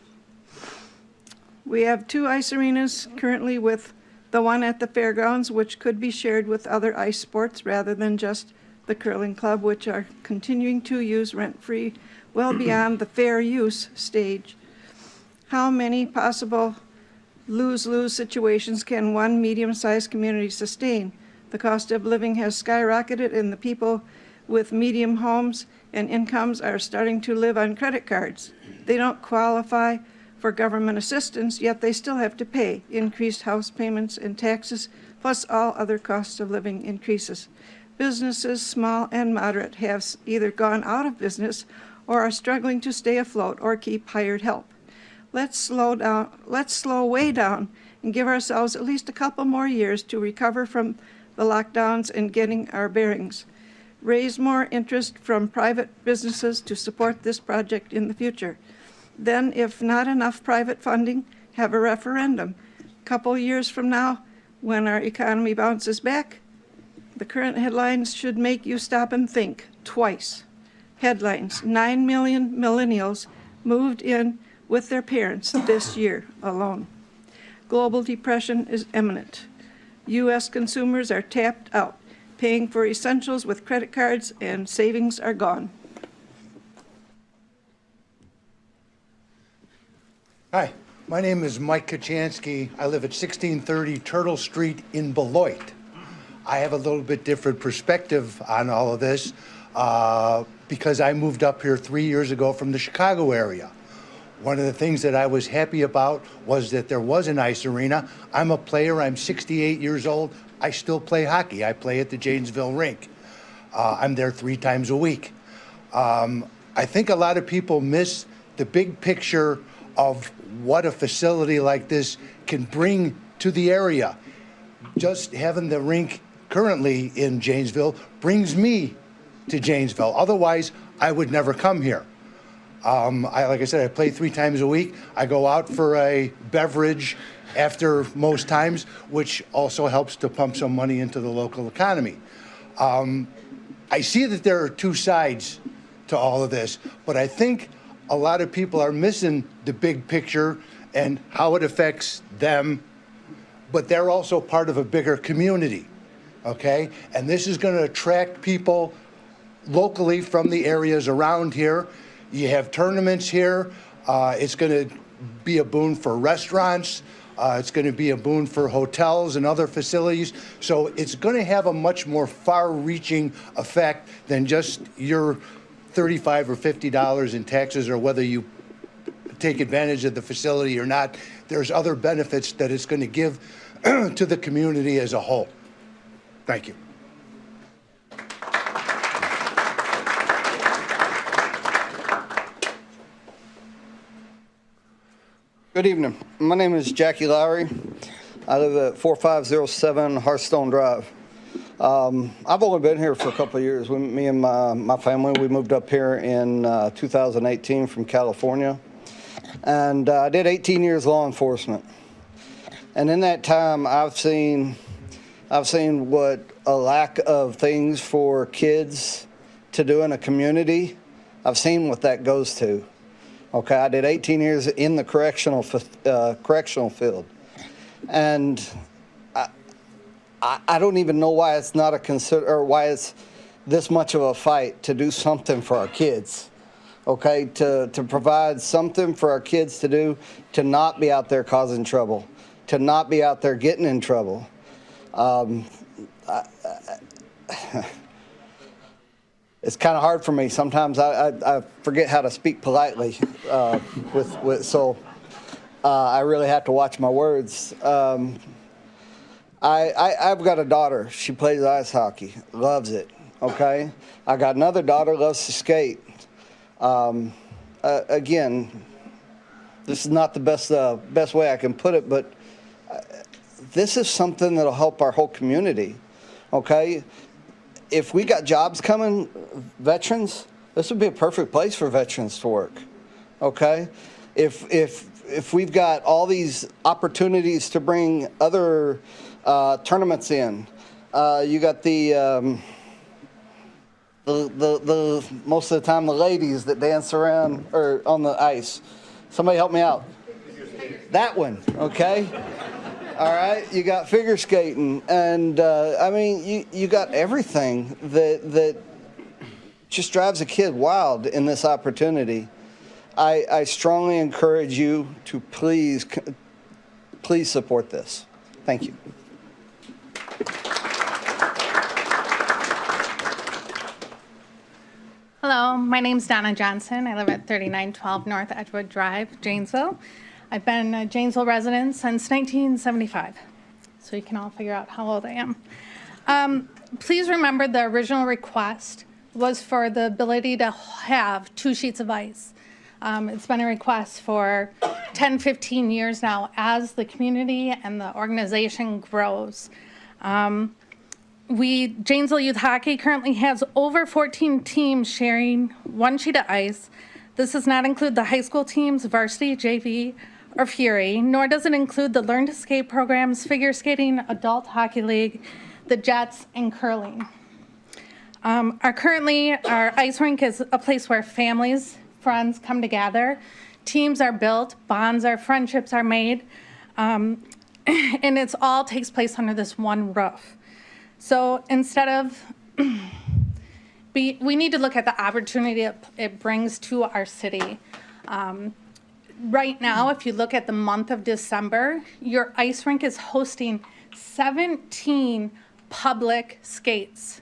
S9: We have 2 ice arenas currently, with the one at the fairgrounds, which could be shared with other ice sports rather than just the curling club, which are continuing to use rent-free well beyond the fair use stage. How many possible lose-lose situations can one medium-sized community sustain? The cost of living has skyrocketed, and the people with medium homes and incomes are starting to live on credit cards. They don't qualify for government assistance, yet they still have to pay increased house payments and taxes, plus all other costs of living increases. Businesses, small and moderate, have either gone out of business or are struggling to stay afloat or keep hired help. Let's slow way down and give ourselves at least a couple more years to recover from the lockdowns and getting our bearings. Raise more interest from private businesses to support this project in the future. Then, if not enough private funding, have a referendum. A couple years from now, when our economy bounces back, the current headlines should make you stop and think twice. Headlines: 9 million millennials moved in with their parents this year alone. Global depression is imminent. U.S. consumers are tapped out, paying for essentials with credit cards, and savings are gone.
S10: Hi, my name is Mike Kachansky. I live at 1630 Turtle Street in Beloit. I have a little bit different perspective on all of this because I moved up here 3 years ago from the Chicago area. One of the things that I was happy about was that there was an ice arena. I'm a player. I'm 68 years old. I still play hockey. I play at the Janesville rink. I'm there 3 times a week. I think a lot of people miss the big picture of what a facility like this can bring to the area. Just having the rink currently in Janesville brings me to Janesville. Otherwise, I would never come here. Like I said, I play 3 times a week. I go out for a beverage after most times, which also helps to pump some money into the local economy. I see that there are 2 sides to all of this, but I think a lot of people are missing the big picture and how it affects them, but they're also part of a bigger community, okay? And this is going to attract people locally from the areas around here. You have tournaments here. It's going to be a boon for restaurants. It's going to be a boon for hotels and other facilities. So it's going to have a much more far-reaching effect than just your $35 or $50 in taxes, or whether you take advantage of the facility or not. There's other benefits that it's going to give to the community as a whole. Thank you.
S11: Good evening. My name is Jackie Lowry. I live at 4507 Hearthstone Drive. I've only been here for a couple of years. Me and my family, we moved up here in 2018 from California. And I did 18 years law enforcement. And in that time, I've seen what a lack of things for kids to do in a community. I've seen what that goes to. Okay, I did 18 years in the correctional field, and I don't even know why it's not why it's this much of a fight to do something for our kids. Okay, to provide something for our kids to do, to not be out there causing trouble, to not be out there getting in trouble. It's kind of hard for me. Sometimes I forget how to speak politely, so I really have to watch my words. I've got a daughter. She plays ice hockey, loves it, okay? I got another daughter, loves to skate. Again, this is not the best way I can put it, but this is something that'll help our whole community, okay? If we got jobs coming, veterans, this would be a perfect place for veterans to work, okay? If we've got all these opportunities to bring other tournaments in, you got the most of the time the ladies that dance around or on the ice. Somebody help me out. That one, okay? All right, you got figure skating, and I mean, you got everything that just drives a kid wild in this opportunity. I strongly encourage you to please support this. Thank you.
S14: Hello, my name's Donna Johnson. I live at 3912 North Edgewood Drive, Janesville. I've been a Janesville resident since 1975, so you can all figure out how old I am. Please remember the original request was for the ability to have 2 sheets of ice. It's been a request for 10, 15 years now as the community and the organization grows. Janesville Youth Hockey currently has over 14 teams sharing 1 sheet of ice. This does not include the high school teams, varsity, JV, or Fury, nor does it include the Learn to Skate programs, figure skating, adult hockey league, the Jets, and curling. Our ice rink is a place where families, friends come together, teams are built, bonds are, friendships are made, and it all takes place under this one roof. So instead of, we need to look at the opportunity it brings to our city. Right now, if you look at the month of December, your ice rink is hosting 17 public skates.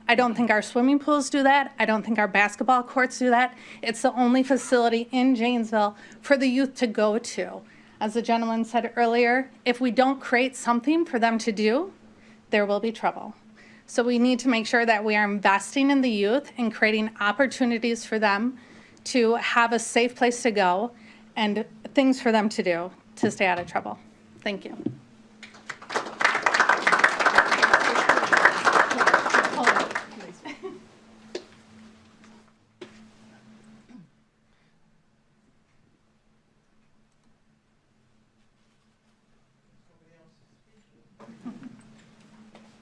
S14: I don't think our swimming pools do that. I don't think our basketball courts do that. It's the only facility in Janesville for the youth to go to. As the gentleman said earlier, if we don't create something for them to do, there will be trouble. So we need to make sure that we are investing in the youth and creating opportunities for them to have a safe place to go and things for them to do to stay out of trouble. Thank you.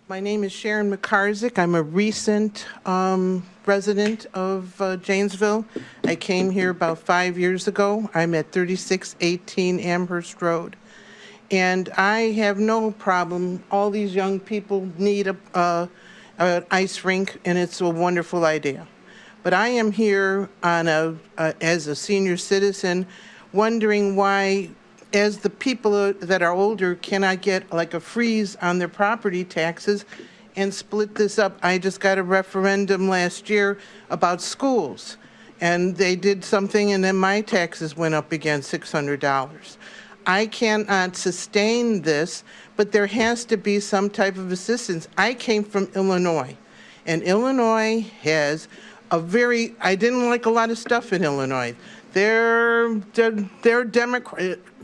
S16: My name is Sharon McCarzick. I'm a recent resident of Janesville. I came here about 5 years ago. I'm at 3618 Amherst Road. And I have no problem. All these young people need an ice rink, and it's a wonderful idea. But I am here on as a senior citizen wondering why, as the people that are older cannot get like a freeze on their property taxes and split this up. I just got a referendum last year about schools, and they did something, and then my taxes went up again, $600. I cannot sustain this, but there has to be some type of assistance. I came from Illinois, and Illinois has I didn't like a lot of stuff in Illinois. They're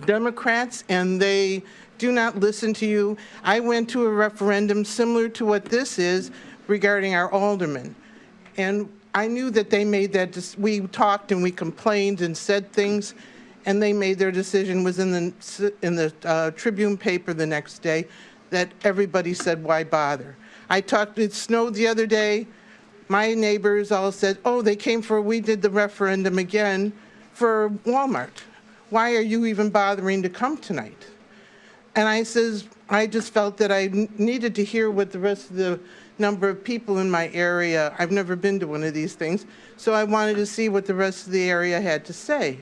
S16: Democrats, and they do not listen to you. I went to a referendum similar to what this is regarding our aldermen. And I knew that they made that, we talked and we complained and said things, and they made their decision, was in the Tribune paper the next day, that everybody said, why bother? It snowed the other day. My neighbors all said, oh, we did the referendum again for Walmart. Why are you even bothering to come tonight? And I says, I just felt that I needed to hear what the rest of the number of people in my area, I've never been to one of these things, so I wanted to see what the rest of the area had to say.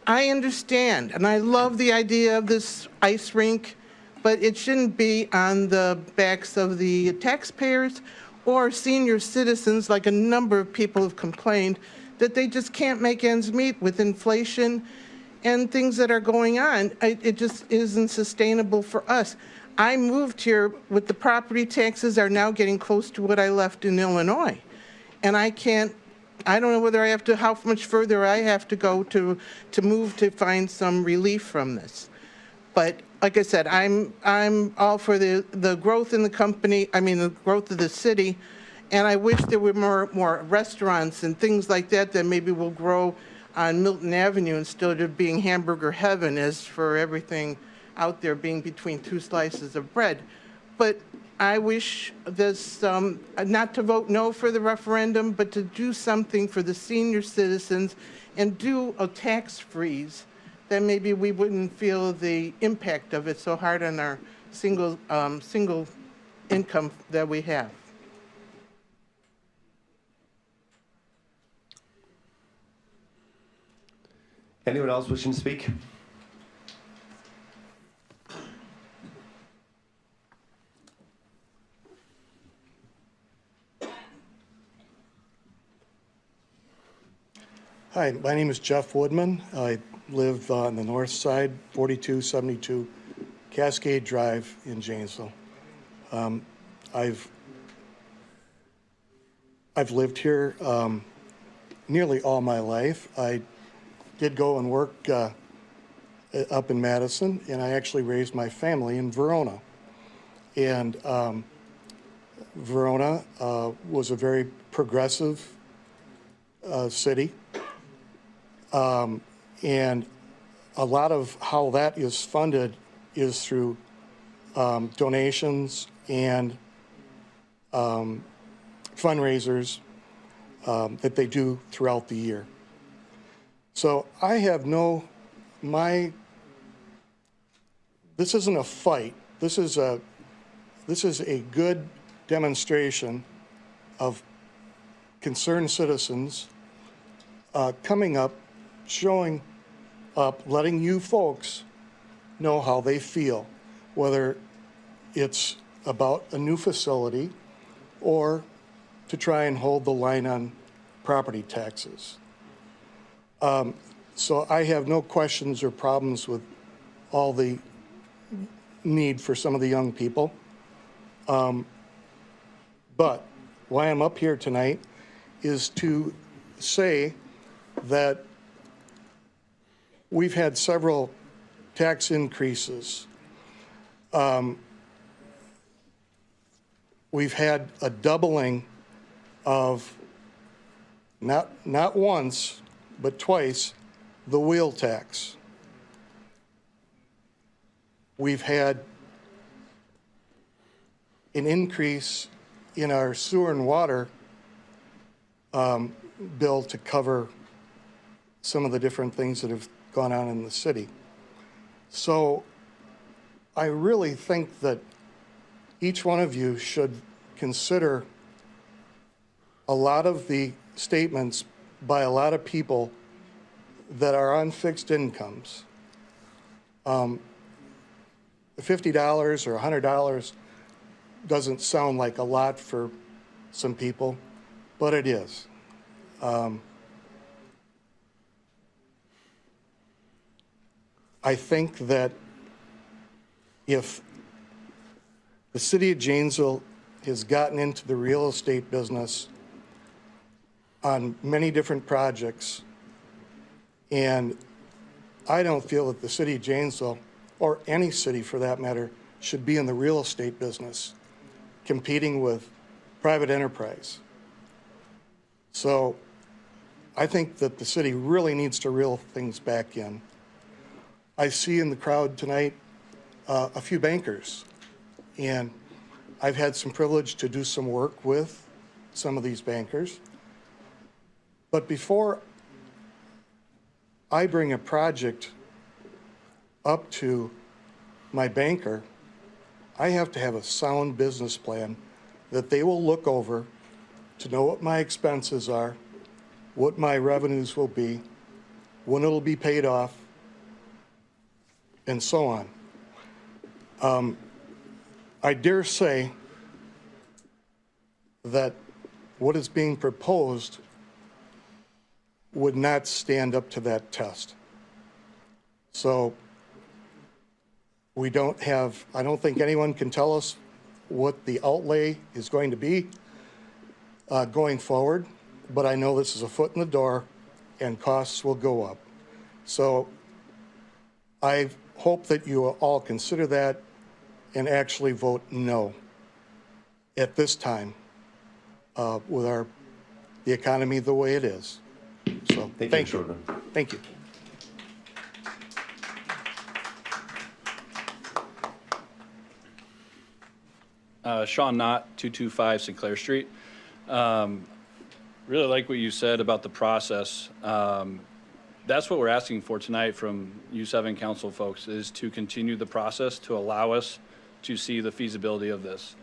S16: I understand, and I love the idea of this ice rink, but it shouldn't be on the backs of the taxpayers or senior citizens, like a number of people have complained, that they just can't make ends meet with inflation and things that are going on. It just isn't sustainable for us. I moved here with the property taxes are now getting close to what I left in Illinois. And I don't know whether how much further I have to go to move to find some relief from this. But like I said, I'm all for the growth in the the growth of the city. And I wish there were more restaurants and things like that maybe will grow on Milton Avenue instead of being hamburger heaven, as for everything out there being between two slices of bread. But I wish this, not to vote no for the referendum, but to do something for the senior citizens and do a tax freeze, then maybe we wouldn't feel the impact of it so hard on our single income that we have.
S1: Anyone else wishing to speak?
S17: Hi, my name is Jeff Woodman. I live on the north side, 4272 Cascade Drive in Janesville. I've lived here nearly all my life. I did go and work up in Madison, and I actually raised my family in Verona. And Verona was a very progressive city. And a lot of how that is funded is through donations and fundraisers that they do throughout the year. So I have this isn't a fight. This is a good demonstration of concerned citizens coming up, showing up, letting you folks know how they feel, whether it's about a new facility or to try and hold the line on property taxes. So I have no questions or problems with all the need for some of the young people. But why I'm up here tonight is to say that we've had several tax increases. We've had a doubling of, not once, but twice, the wheel tax. We've had an increase in our sewer and water bill to cover some of the different things that have gone on in the city. So I really think that each one of you should consider a lot of the statements by a lot of people that are on fixed incomes. $50 or $100 doesn't sound like a lot for some people, but it is. I think that if the city of Janesville has gotten into the real estate business on many different projects, And I don't feel that the city of Janesville, or any city for that matter, should be in the real estate business, competing with private enterprise. So I think that the city really needs to reel things back in. I see in the crowd tonight a few bankers, and I've had some privilege to do some work with some of these bankers. But before I bring a project up to my banker, I have to have a sound business plan that they will look over to know what my expenses are, what my revenues will be, when it'll be paid off, and so on. I dare say that what is being proposed would not stand up to that test. So I don't think anyone can tell us what the outlay is going to be going forward, but I know this is a foot in the door and costs will go up. So I hope that you will all consider that and actually vote no at this time with the economy the way it is. So thank you. Thank you.
S12: Sean Knott, 225 Sinclair Street. Really like what you said about the process. That's what we're asking for tonight from you 7 council folks, is to continue the process to allow us to see the feasibility of this.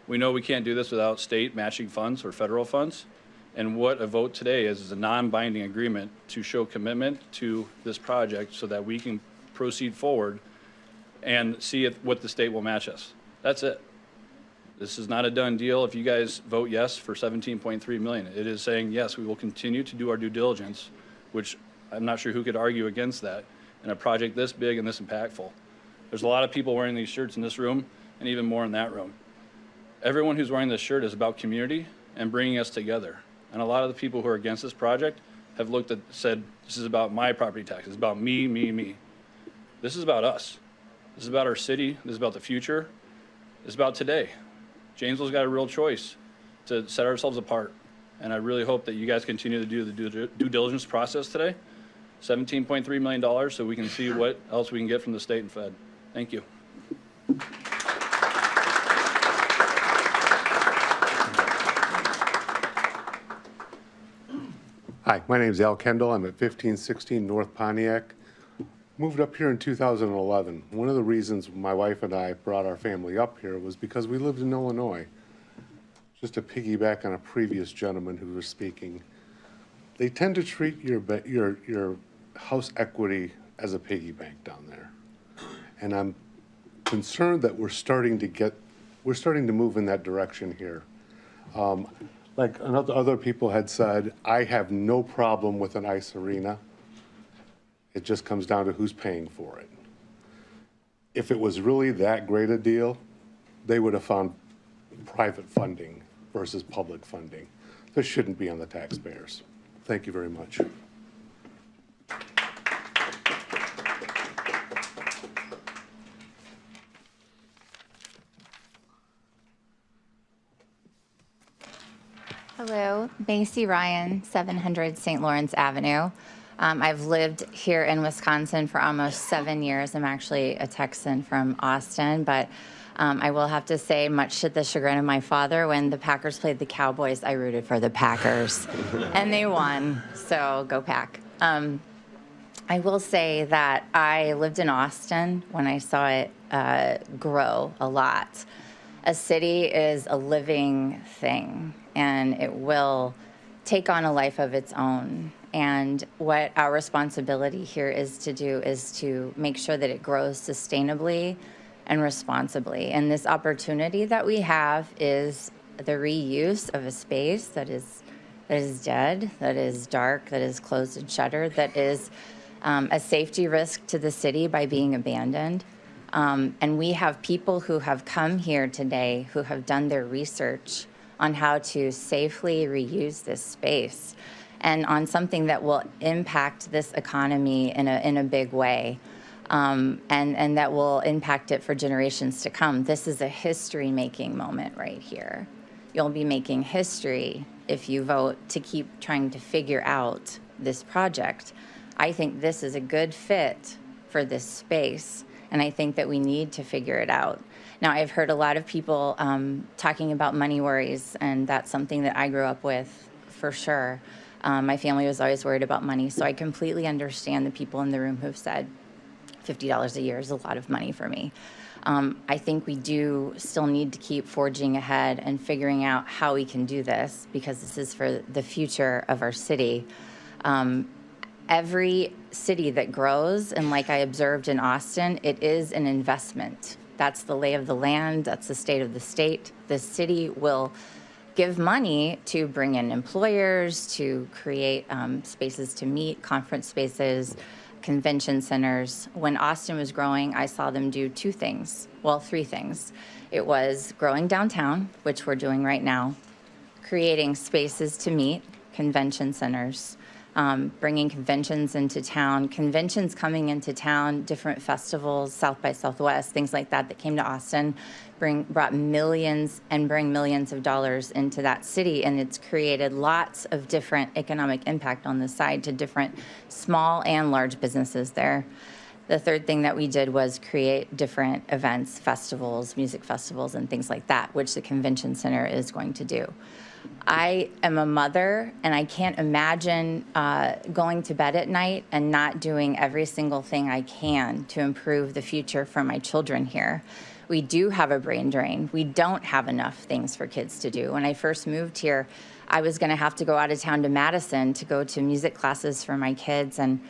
S12: We know we can't do this without state matching funds or federal funds. And what a vote today is a non-binding agreement to show commitment to this project so that we can proceed forward and see what the state will match us. That's it. This is not a done deal. If you guys vote yes for 17.3 million, it is saying, yes, we will continue to do our due diligence, which I'm not sure who could argue against that, in a project this big and this impactful. There's a lot of people wearing these shirts in this room and even more in that room. Everyone who's wearing this shirt is about community and bringing us together. And a lot of the people who are against this project have said, this is about my property taxes, it's about me, me, me. This is about us. This is about our city. This is about the future. This is about today. Janesville's got a real choice to set ourselves apart. And I really hope that you guys continue to do the due diligence process today. $17.3 million so we can see what else we can get from the state and Fed. Thank you.
S18: Hi, my name is Al Kendall. I'm at 1516 North Pontiac. Moved up here in 2011. One of the reasons my wife and I brought our family up here was because we lived in Illinois. Just to piggyback on a previous gentleman who was speaking, they tend to treat your house equity as a piggy bank down there. And I'm concerned that we're starting to move in that direction here. Like other people had said, I have no problem with an ice arena. It just comes down to who's paying for it. If it was really that great a deal, they would have found private funding versus public funding. This shouldn't be on the taxpayers. Thank you very much.
S19: Hello, Macy Ryan, 700 St. Lawrence Avenue. I've lived here in Wisconsin for almost 7 years. I'm actually a Texan from Austin, but I will have to say, much to the chagrin of my father, when the Packers played the Cowboys, I rooted for the Packers, and they won, so go Pack. I will say that I lived in Austin when I saw it grow a lot. A city is a living thing, and it will take on a life of its own. And what our responsibility here is to do is to make sure that it grows sustainably and responsibly. And this opportunity that we have is the reuse of a space that is dead, that is dark, that is closed and shuttered, that is a safety risk to the city by being abandoned. And we have people who have come here today who have done their research on how to safely reuse this space. and on something that will impact this economy in a big way, and that will impact it for generations to come. This is a history-making moment right here. You'll be making history if you vote to keep trying to figure out this project. I think this is a good fit for this space, and I think that we need to figure it out. Now, I've heard a lot of people talking about money worries, and that's something that I grew up with for sure. My family was always worried about money, so I completely understand the people in the room who've said $50 a year is a lot of money for me. I think we do still need to keep forging ahead and figuring out how we can do this, because this is for the future of our city. Every city that grows, and like I observed in Austin, it is an investment. That's the lay of the land. That's the state of the state. The city will give money to bring in employers, to create spaces to meet, conference spaces, convention centers. When Austin was growing, I saw them do two things, well, three things. It was growing downtown, which we're doing right now, creating spaces to meet, convention centers, bringing conventions into town, conventions coming into town, different festivals, South by Southwest, things like that came to Austin, brought millions and bring millions of dollars into that city, and it's created lots of different economic impact on the side to different small and large businesses there. The third thing that we did was create different events, festivals, music festivals, and things like that, which the convention center is going to do. I am a mother, and I can't imagine going to bed at night and not doing every single thing I can to improve the future for my children here. We do have a brain drain. We don't have enough things for kids to do. When I first moved here, I was going to have to go out of town to Madison to go to music classes for my kids, and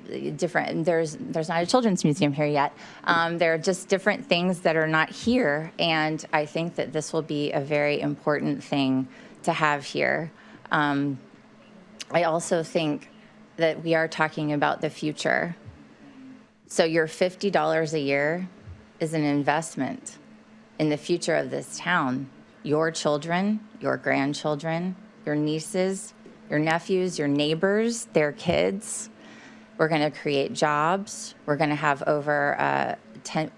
S19: there's not a children's museum here yet. There are just different things that are not here, and I think that this will be a very important thing to have here. I also think that we are talking about the future. So your $50 a year is an investment in the future of this town. Your children, your grandchildren, your nieces, your nephews, your neighbors, their kids. We're going to create jobs. We're going to have over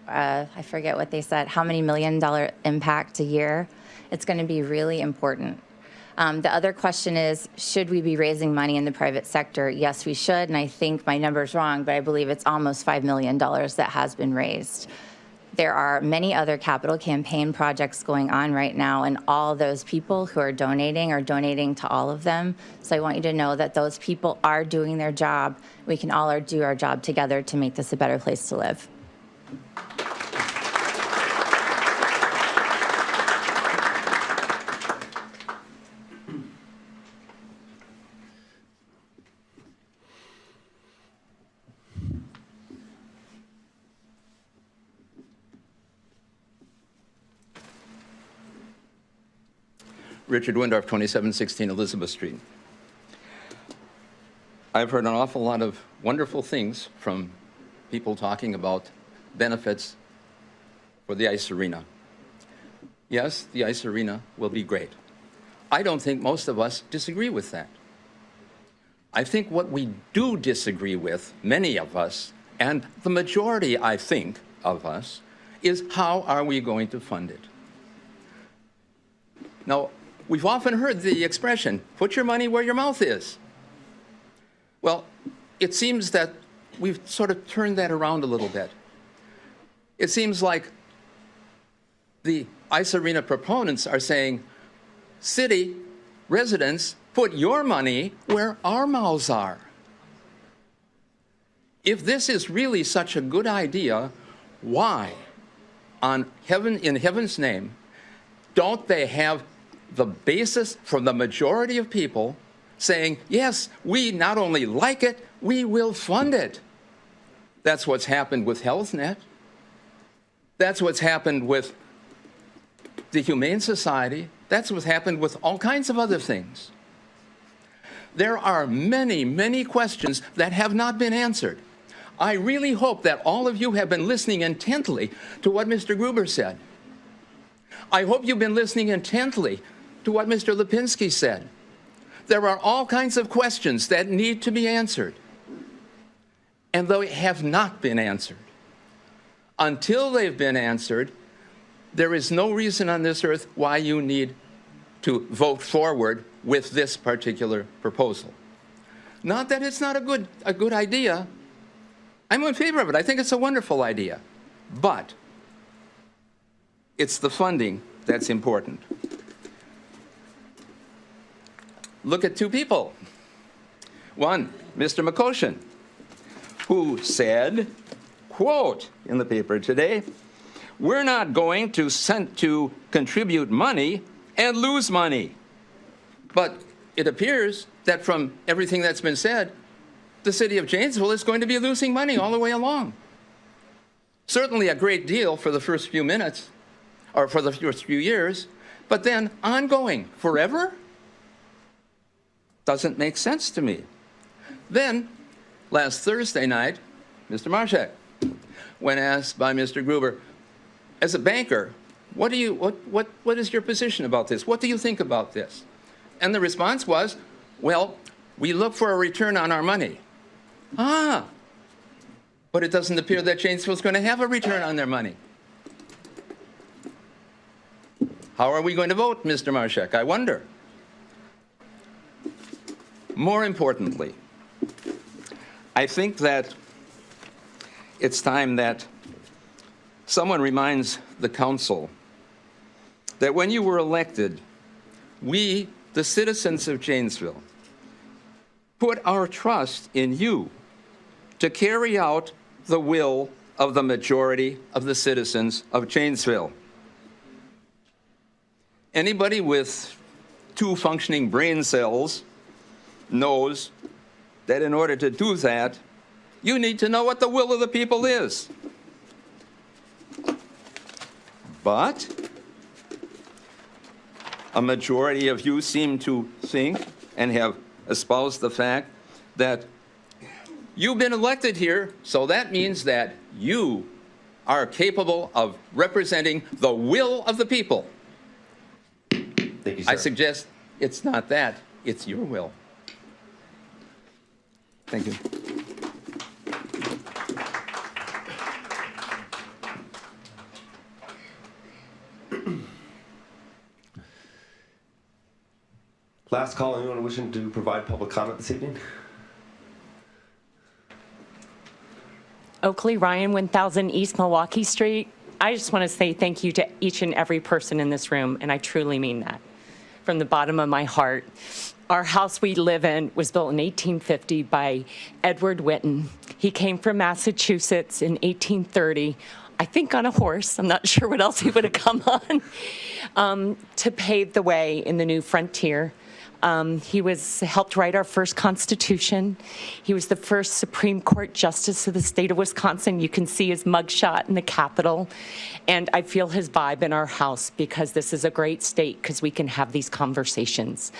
S19: I forget what they said, how many $1 million impact a year. It's going to be really important. The other question is, should we be raising money in the private sector? Yes, we should, and I think my number's wrong, but I believe it's almost $5 million that has been raised. There are many other capital campaign projects going on right now, and all those people who are donating to all of them. So I want you to know that those people are doing their job. We can all do our job together to make this a better place to live.
S20: Richard Windorf, 2716 Elizabeth Street. I've heard an awful lot of wonderful things from people talking about benefits for the ice arena. Yes, the ice arena will be great. I don't think most of us disagree with that. I think what we do disagree with, many of us, and the majority, I think, of us, is how are we going to fund it? Now, we've often heard the expression, put your money where your mouth is. Well, it seems that we've sort of turned that around a little bit. It seems like the ice arena proponents are saying, city residents, put your money where our mouths are. If this is really such a good idea, why, in heaven's name, don't they have the basis from the majority of people saying, yes, we not only like it, we will fund it. That's what's happened with HealthNet. That's what's happened with the Humane Society. That's what's happened with all kinds of other things. There are many, many questions that have not been answered. I really hope that all of you have been listening intently to what Mr. Gruber said. I hope you've been listening intently to what Mr. Lipinski said. There are all kinds of questions that need to be answered, and they have not been answered. Until they've been answered, there is no reason on this earth why you need to vote forward with this particular proposal. Not that it's not a good idea. I'm in favor of it. I think it's a wonderful idea. But it's the funding that's important. Look at two people. One, Mr. McCoshen, who said, quote, in the paper today, "We're not going to contribute money and lose money." But it appears that from everything that's been said, the city of Janesville is going to be losing money all the way along. Certainly a great deal for the first few minutes, or for the first few years, but then ongoing forever? Doesn't make sense to me. Then, last Thursday night, Mr. Marshak, when asked by Mr. Gruber, as a banker, what is your position about this? What do you think about this? And the response was, well, we look for a return on our money. But it doesn't appear that Janesville's going to have a return on their money. How are we going to vote, Mr. Marshak? I wonder. More importantly, I think that it's time that someone reminds the council that when you were elected, we, the citizens of Janesville, put our trust in you to carry out the will of the majority of the citizens of Janesville. Anybody with 2 functioning brain cells knows that in order to do that, you need to know what the will of the people is. But a majority of you seem to think and have espoused the fact that you've been elected here, so that means that you are capable of representing the will of the people.
S1: Thank you, sir.
S20: I suggest it's not that, it's your will. Thank you.
S1: Last call, anyone wishing to provide public comment this evening?
S4: Oakley Ryan, 1000 East Milwaukee Street. I just want to say thank you to each and every person in this room, and I truly mean that from the bottom of my heart. Our house we live in was built in 1850 by Edward Whitten. He came from Massachusetts in 1830, I think on a horse. I'm not sure what else he would have come on, to pave the way in the new frontier. He helped write our first Constitution. He was the first Supreme Court Justice of the state of Wisconsin. You can see his mugshot in the Capitol. And I feel his vibe in our house because this is a great state because we can have these conversations.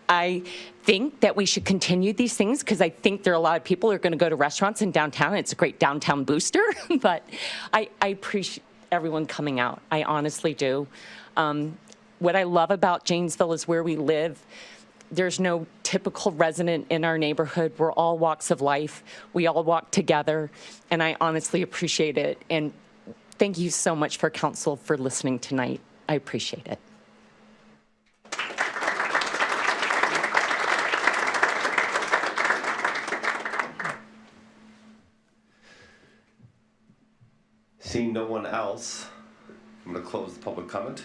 S4: I think that we should continue these things because I think there are a lot of people who are going to go to restaurants in downtown. And it's a great downtown booster. But I appreciate everyone coming out. I honestly do. What I love about Janesville is where we live. There's no typical resident in our neighborhood. We're all walks of life. We all walk together, and I honestly appreciate it. And thank you so much for council for listening tonight. I appreciate it.
S1: Seeing no one else, I'm going to close the public comment.